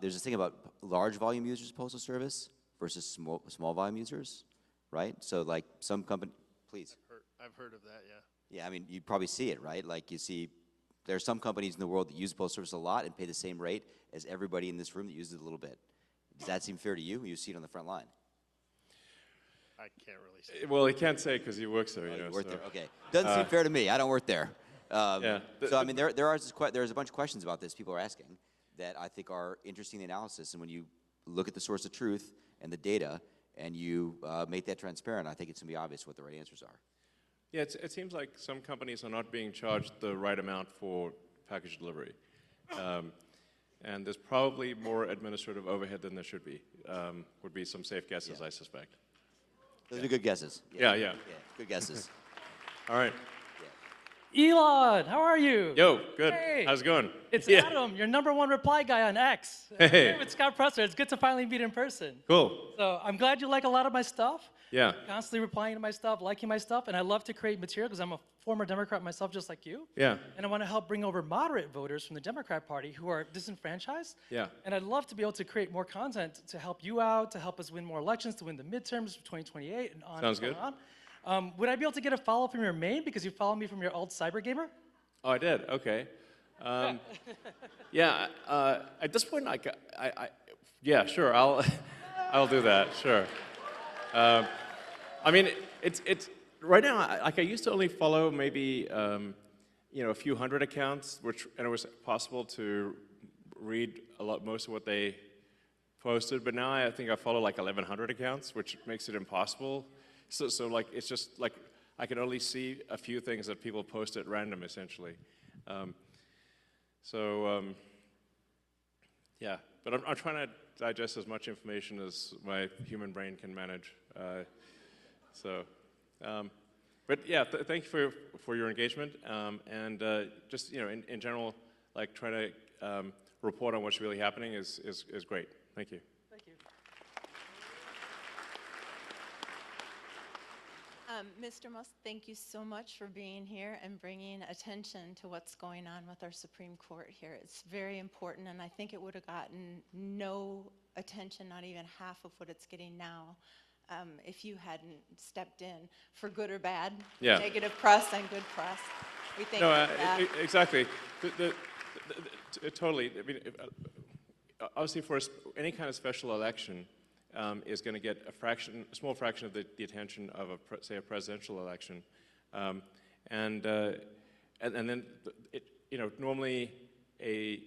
there's this thing about large volume users of Postal Service versus small volume users, right? So some company, please. I've heard of that, yeah. Yeah, I mean, you probably see it, right? You see, there are some companies in the world that use the Postal Service a lot and pay the same rate as everybody in this room that uses it a little bit. Does that seem fair to you? You see it on the front line. I can't really say. Well, he can't say because he works there. You work there. Okay. Doesn't seem fair to me. I don't work there. Yeah. So I mean, there's a bunch of questions about this people are asking that I think are interesting in the analysis. And when you look at the source of truth and the data, and you make that transparent, I think it's gonna be obvious what the right answers are. Yeah, it seems like some companies are not being charged the right amount for package delivery. and there's probably more administrative overhead than there should be. Would be some safe guesses, I suspect. Those are good guesses. Yeah. Good guesses. All right. Elon, how are you? Yo, good. Hey. How's it going? It's Yeah. Adam, your #1 reply guy on X. Hey. Here with Scott Presser. It's good to finally meet in person. Cool. So I'm glad you like a lot of my stuff. Yeah. Constantly replying to my stuff, liking my stuff, and I love to create material because I'm a former Democrat myself, just like you. Yeah. And I want to help bring over moderate voters from the Democrat Party who are disenfranchised. Yeah. And I'd love to be able to create more content to help you out, to help us win more elections, to win the midterms for 2028 and on Sounds and good. on. Would I be able to get a follow from your main because you follow me from your old cyber gamer? Oh, I did. Okay. Yeah. At this point, yeah, sure. I'll do that. Sure. I mean, it's right now. I used to only follow maybe a few hundred accounts, and it was possible to read most of what they posted. But now I think I follow like 1,100 accounts, which makes it impossible. So like it's just like I can only see a few things that people post at random, essentially. Yeah, but I'm trying to digest as much information as my human brain can manage. But yeah, thank you for your engagement, and just in general, like trying to report on what's really happening is great. Thank you. Thank you. Mr. Musk, thank you so much for being here and bringing attention to what's going on with our Supreme Court here. It's very important, and I think it would have gotten no attention, not even half of what it's getting now, if you hadn't stepped in, for good or bad, Yeah. negative press and good press. We thank No, you for that. exactly. Totally. I mean, obviously, for any kind of special election, is going to get a small fraction of the attention of say a presidential election, and then normally an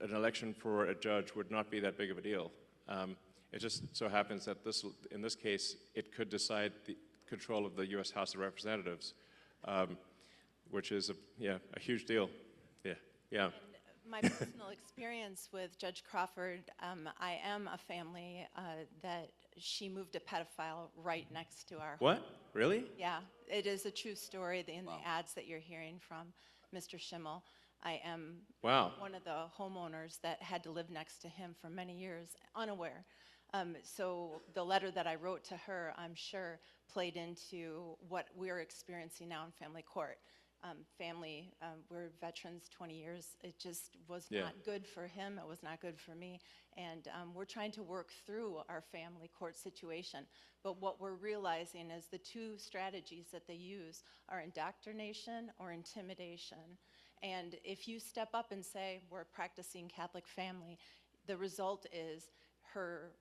election for a judge would not be that big of a deal. It just so happens that in this case it could decide the control of the U.S. House of Representatives, which is a huge deal. Yeah. My personal experience with Judge Crawford, I am a family that she moved a pedophile right next to our home. What? Really? Yeah, it is a true story in the ads that you're hearing from Mr. Schimel. I am one of the homeowners that had to live next to him for many years, unaware. So the letter that I wrote to her, I'm sure, played into what we're experiencing now in family court. We're veterans 20 years. It just was not good for him. It was not good for me. And we're trying to work through our family court situation. But what we're realizing is the two strategies that they use are indoctrination or intimidation. And if you step up and say, we're a practicing Catholic family, the result is her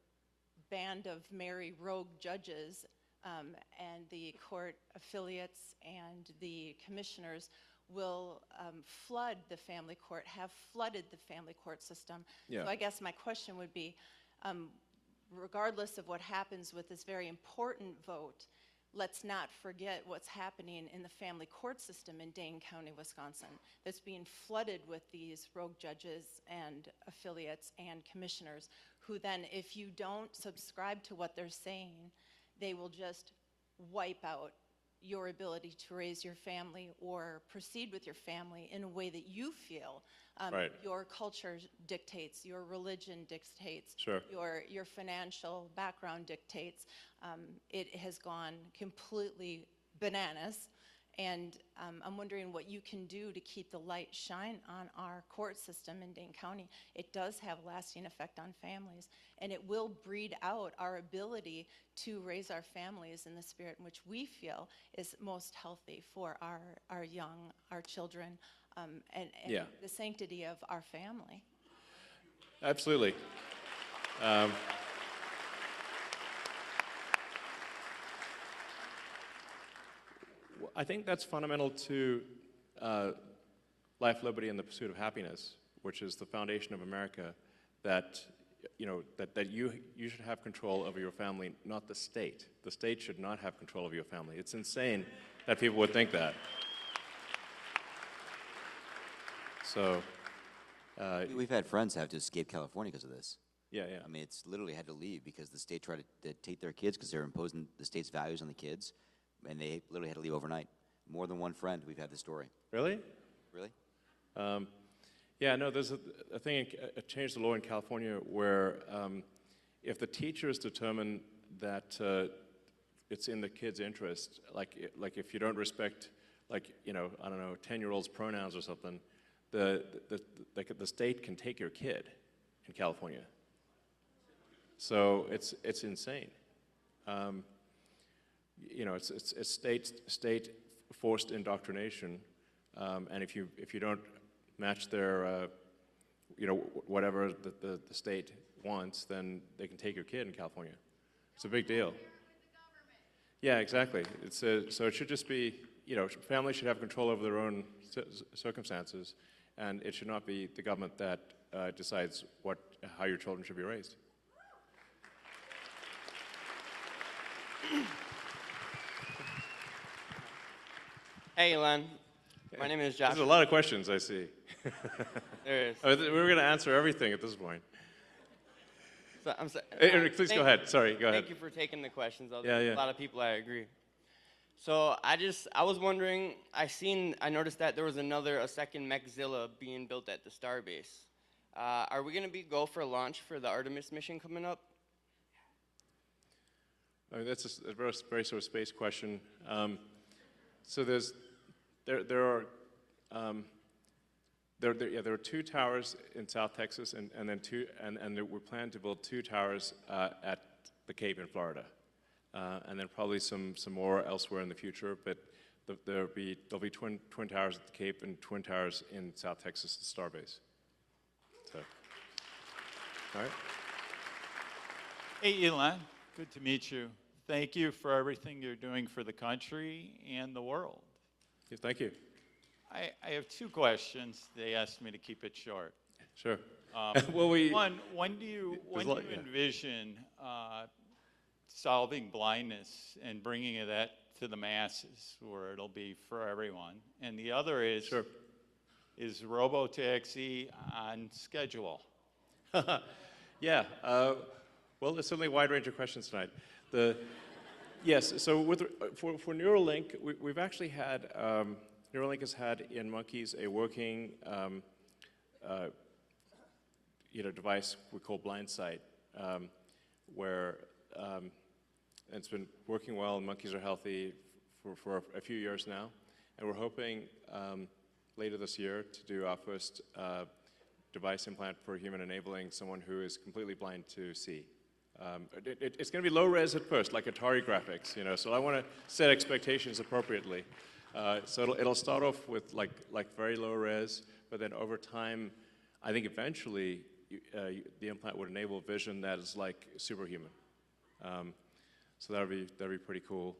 band of merry rogue judges and the court affiliates and the commissioners will flood the family court, have flooded the family court system. Yeah. So I guess my question would be, regardless of what happens with this very important vote, let's not forget what's happening in the family court system in Dane County, Wisconsin, that's being flooded with these rogue judges and affiliates and commissioners who then, if you don't subscribe to what they're saying, they will just wipe out your ability to raise your family or proceed with your family in a way that you feel your culture dictates, your religion dictates, Sure. your financial background dictates. It has gone completely bananas. And I'm wondering what you can do to keep the light shine on our court system in Dane County. It does have a lasting effect on families, and it will breed out our ability to raise our families in the spirit in which we feel is most healthy for our young, our children, and the sanctity of our family. Absolutely. I think that's fundamental to life, liberty, and the pursuit of happiness, which is the foundation of America. That you should have control over your family, not the state. The state should not have control over your family. It's insane that people would think that. So, We've had friends have to escape California because of this. Yeah, yeah. I mean, it's literally had to leave because the state tried to take their kids because they're imposing the state's values on the kids, and they literally had to leave overnight. More than one friend, we've had this story. Really? Really? Yeah, no, there's a thing, a change the law in California where if the teachers determine that it's in the kid's interest, like if you don't respect, like, you know, I don't know, 10-year-old's pronouns or something, the state can take your kid in California. So it's insane. You know, it's state forced indoctrination, and if you don't match their, you know, whatever the state wants, then they can take your kid in California. It's a big deal. Yeah, exactly. So it should just be, you know, families should have control over their own circumstances, and it should not be the government that decides how your children should be raised. Hey, Elon. My name is Josh. There's a lot of questions, I see. There is. We were going to answer everything at this point. So, I'm sorry. Please go ahead. Sorry, go ahead. Thank you for taking the questions. Yeah, yeah. A lot of people, I agree. So I was wondering, I noticed that there was a second Mechzilla being built at the Starbase. Are we going to go for a launch for the Artemis mission coming up? I mean, that's a very sort of space question. So there are 2 towers in South Texas, and then we're planning to build 2 towers at the Cape in Florida, and then probably some more elsewhere in the future. But there'll be twin towers at the Cape and twin towers in South Texas at Starbase. So, all right. Hey, Elon. Good to meet you. Thank you for everything you're doing for the country and the world. Yeah, thank you. I have 2 questions. They asked me to keep it short. Sure. Well, when do you envision solving blindness and bringing that to the masses where it'll be for everyone? And the other is, is robotaxi on schedule? Yeah. Well, there's certainly a wide range of questions tonight. Yes, so for Neuralink, we've actually had, Neuralink has had in monkeys a working device we call Blind Sight, where it's been working well and monkeys are healthy for a few years now. And we're hoping later this year to do our first device implant for a human enabling someone who is completely blind to see. It's going to be low res at first, like Atari graphics, you know. So I want to set expectations appropriately. So it'll start off with like very low res, but then over time, I think eventually the implant would enable vision that is like superhuman. So that'd be pretty cool.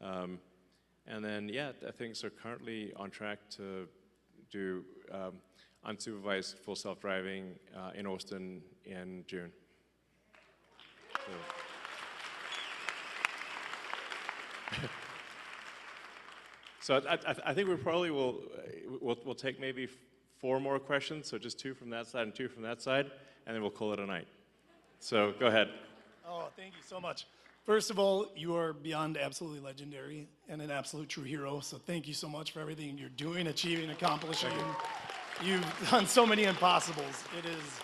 And then yeah, things are currently on track to do unsupervised full self-driving in Austin in June. So I think we probably we'll take maybe 4 more questions, so just 2 from that side and 2 from that side, and then we'll call it a night. So go ahead. Oh, thank you so much. First of all, you are beyond absolutely legendary and an absolute true hero, so thank you so much for everything you're doing, achieving, accomplishing. You've done so many impossibles. It is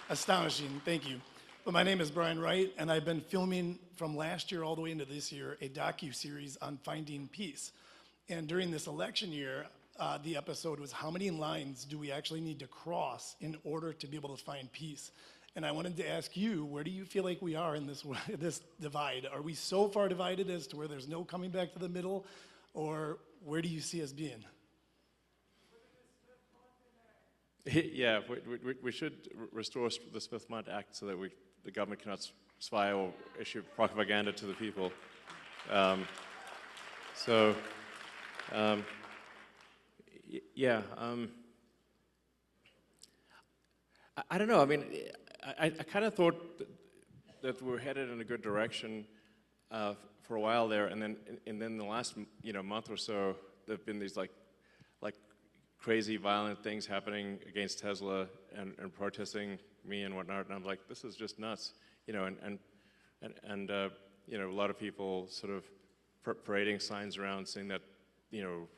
astonishing. Thank you. But my name is Brian Wright, and I've been filming from last year all the way into this year a docu-series on finding peace. And during this election year, the episode was how many lines do we actually need to cross in order to be able to find peace? And I wanted to ask you, where do you feel like we are in this divide? Are we so far divided as to where there's no coming back to the middle, or where do you see us being? Yeah, we should restore this Fifth Amendment Act so that the government cannot spy or issue propaganda to the people. Yeah. I don't know. I mean, I kind of thought that we're headed in a good direction for a while there, and then the last month or so, there've been these like crazy, violent things happening against Tesla and protesting me and whatnot, and I'm like, this is just nuts, you know, and you know, a lot of people sort of parading signs around saying that, you know,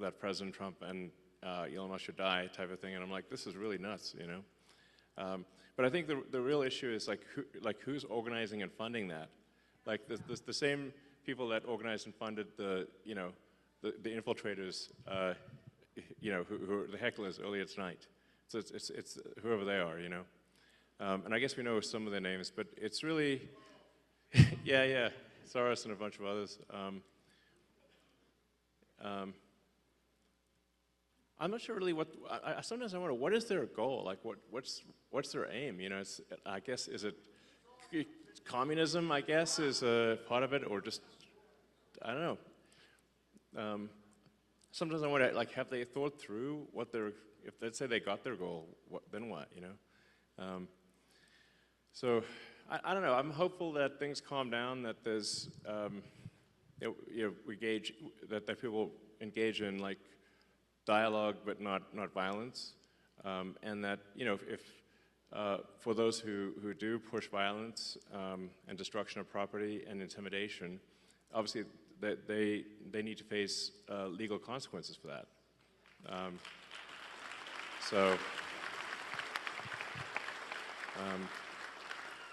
that President Trump and Elon Musk should die type of thing, and I'm like, this is really nuts, you know. But I think the real issue is who's organizing and funding that? Like the same people that organized and funded the infiltrators, you know, who are the hecklers earlier tonight. So it's whoever they are, you know. And I guess we know some of their names, but it's really, yeah, Soros and a bunch of others. I'm not sure really what. Sometimes I wonder, what is their goal? Like, what's their aim? You know, I guess, is it communism? I guess is a part of it, or just, I don't know. Sometimes I wonder, like, have they thought through what their, if let's say they got their goal, then what? You know. So I don't know. I'm hopeful that things calm down. That there's, you know, that people engage in like dialogue, but not violence, and that, you know, if for those who do push violence and destruction of property and intimidation, obviously that they need to face legal consequences for that.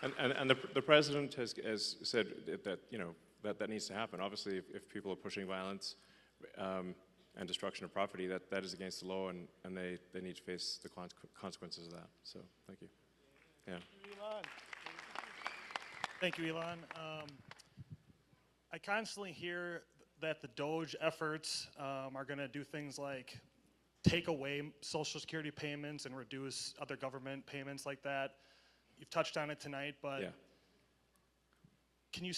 And the president has said that, you know, that needs to happen. Obviously, if people are pushing violence and destruction of property, that is against the law, and they need to face the consequences of that. So, thank you. Yeah. Thank you, Elon. I constantly hear that the DOGE efforts are going to do things like take away Social Security payments and reduce other government payments like that. You've touched on it tonight, but can you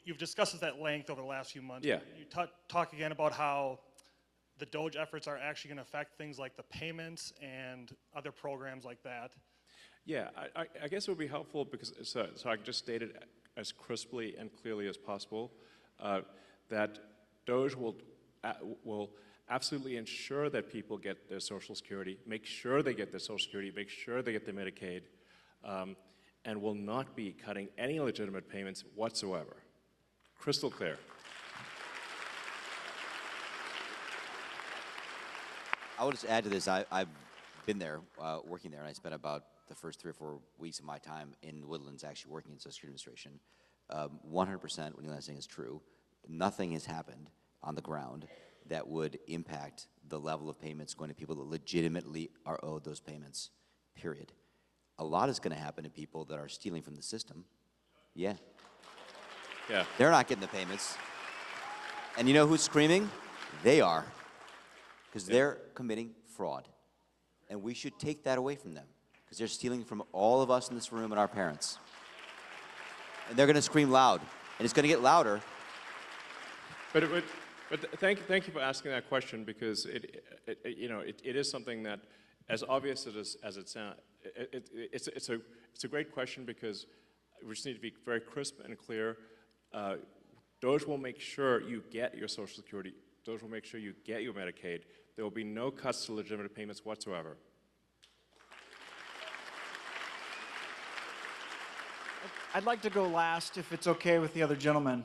you've discussed this at length over the last few months. Yeah. Can you talk again about how the DOGE efforts are actually going to affect things like the payments and other programs like that? Yeah, I guess it would be helpful because, so I can just state it as crisply and clearly as possible, that DOGE will absolutely ensure that people get their Social Security, make sure they get their Social Security, make sure they get their Medicaid, and will not be cutting any legitimate payments whatsoever. Crystal clear. I will just add to this. I've been there, working there, and I spent about the first 3 or 4 weeks of my time in the Woodlands actually working in Social Security Administration. 100% what Elon's saying is true. Nothing has happened on the ground that would impact the level of payments going to people that legitimately are owed those payments, period. A lot is going to happen to people that are stealing from the system. Yeah. Yeah. They're not getting the payments. And you know who's screaming? They are. Because they're committing fraud. And we should take that away from them. Because they're stealing from all of us in this room and our parents. And they're going to scream loud. And it's going to get louder. But thank you for asking that question, because it is something that, as obvious as it sounds, it's a great question, because we just need to be very crisp and clear. DOGE will make sure you get your Social Security. DOGE will make sure you get your Medicaid. There will be no cuts to legitimate payments whatsoever. I'd like to go last, if it's okay with the other gentleman.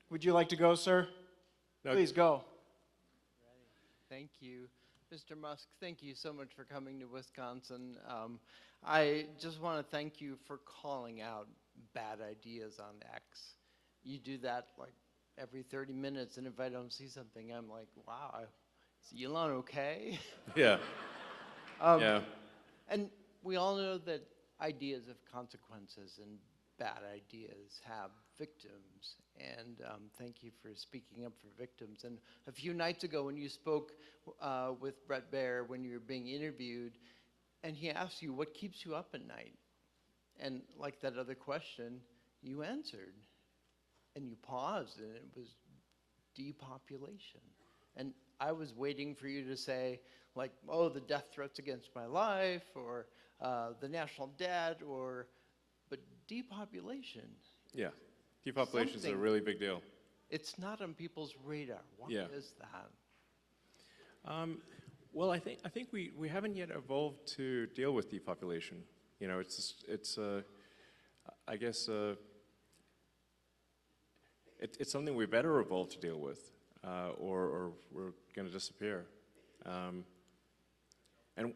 Would you like to go, sir? No. Please go. Thank you. Mr. Musk, thank you so much for coming to Wisconsin. I just want to thank you for calling out bad ideas on X. You do that like every 30 minutes, and if I don't see something, I'm like, wow, is Elon okay? Yeah. Yeah. And we all know that ideas have consequences, and bad ideas have victims. And thank you for speaking up for victims. And a few nights ago, when you spoke with Brett Baer, when you were being interviewed, and he asked you, what keeps you up at night? And like that other question, you answered. And you paused, and it was depopulation. And I was waiting for you to say, like, oh, the death threats against my life, or the national debt, but depopulation. Yeah. Depopulation is a really big deal. It's not on people's radar. Why is that? Well, I think we haven't yet evolved to deal with depopulation. You know, it's I guess it's something we better evolve to deal with, or we're going to disappear. And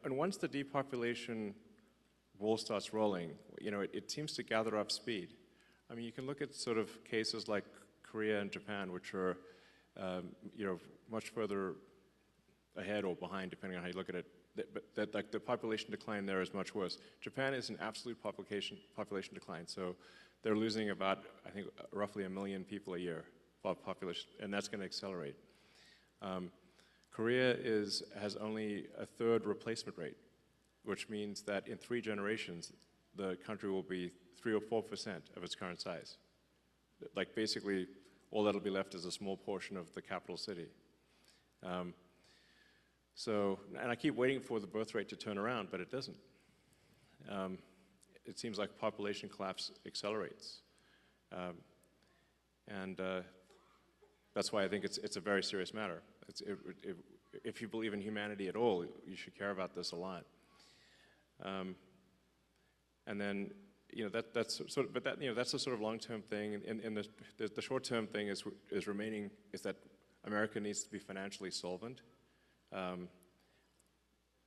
once the depopulation ball starts rolling, you know, it seems to gather up speed. I mean, you can look at sort of cases like Korea and Japan, which are, you know, much further ahead or behind, depending on how you look at it. But like the population decline there is much worse. Japan is an absolute population decline, so they're losing about, I think, roughly 1 million people a year of population, and that's going to accelerate. Korea has only a third replacement rate, which means that in 3 generations, the country will be 3 or 4% of its current size. Like basically, all that'll be left is a small portion of the capital city. So, and I keep waiting for the birth rate to turn around, but it doesn't. It seems like population collapse accelerates. And that's why I think it's a very serious matter. If you believe in humanity at all, you should care about this a lot. And then, you know, that's sort of, but that, you know, that's a sort of long-term thing. And the short-term thing is that America needs to be financially solvent.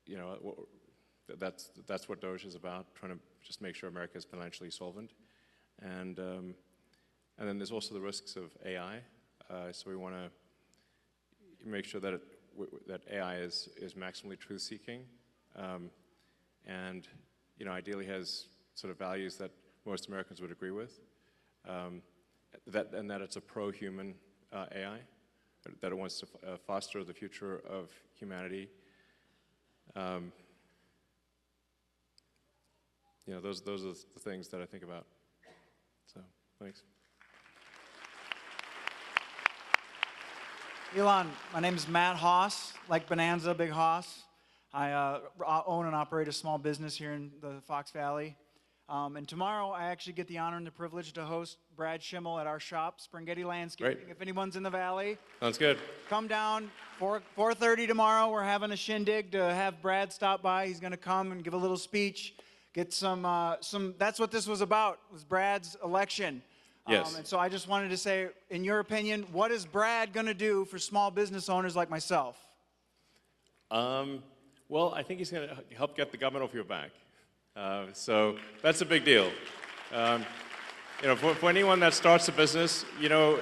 You know, that's what DOGE is about, trying to just make sure America is financially solvent. And then there's also the risks of AI. So we want to make sure that that AI is maximally truth-seeking, and, you know, ideally has sort of values that most Americans would agree with. And that it's a pro-human AI, that it wants to foster the future of humanity. You know, those are the things that I think about. So, thanks. Elon, my name is Matt Haas, like Bonanza, Big Haas. I own and operate a small business here in the Fox Valley. And tomorrow I actually get the honor and the privilege to host Brad Schimel at our shop, Springhetti Landscaping. Great. If anyone's in the valley, Sounds good. come down 4:30 tomorrow. We're having a shindig to have Brad stop by. He's going to come and give a little speech, get some. That's what this was about, was Brad's election. Yes. And so I just wanted to say, in your opinion, what is Brad going to do for small business owners like myself? Well, I think he's going to help get the government off your back. So that's a big deal. You know, for anyone that starts a business, you know,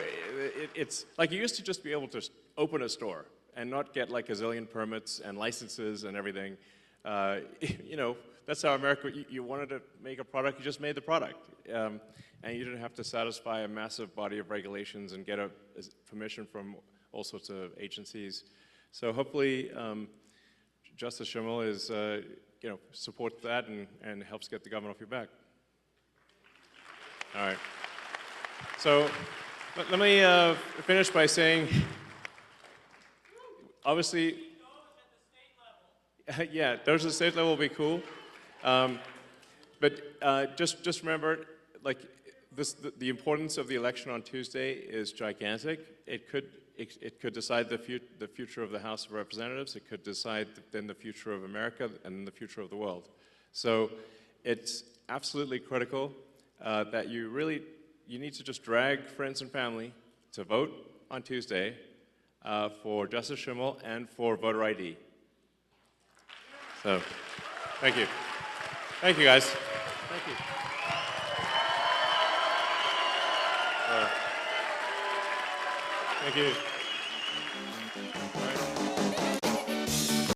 it's like you used to just be able to open a store and not get like a zillion permits and licenses and everything. You know, that's how America, you wanted to make a product, you just made the product. And you didn't have to satisfy a massive body of regulations and get permission from all sorts of agencies. So hopefully, Justice Schimel is, you know, supports that and helps get the government off your back. All right. So let me finish by saying, obviously, yeah, DOGE at the state level will be cool. But just remember, like, the importance of the election on Tuesday is gigantic. It could decide the future of the House of Representatives. It could decide then the future of America and the future of the world. So it's absolutely critical that you need to just drag friends and family to vote on Tuesday for Justice Schimel and for voter ID. So, thank you. Thank you, guys. Thank you. Thank you.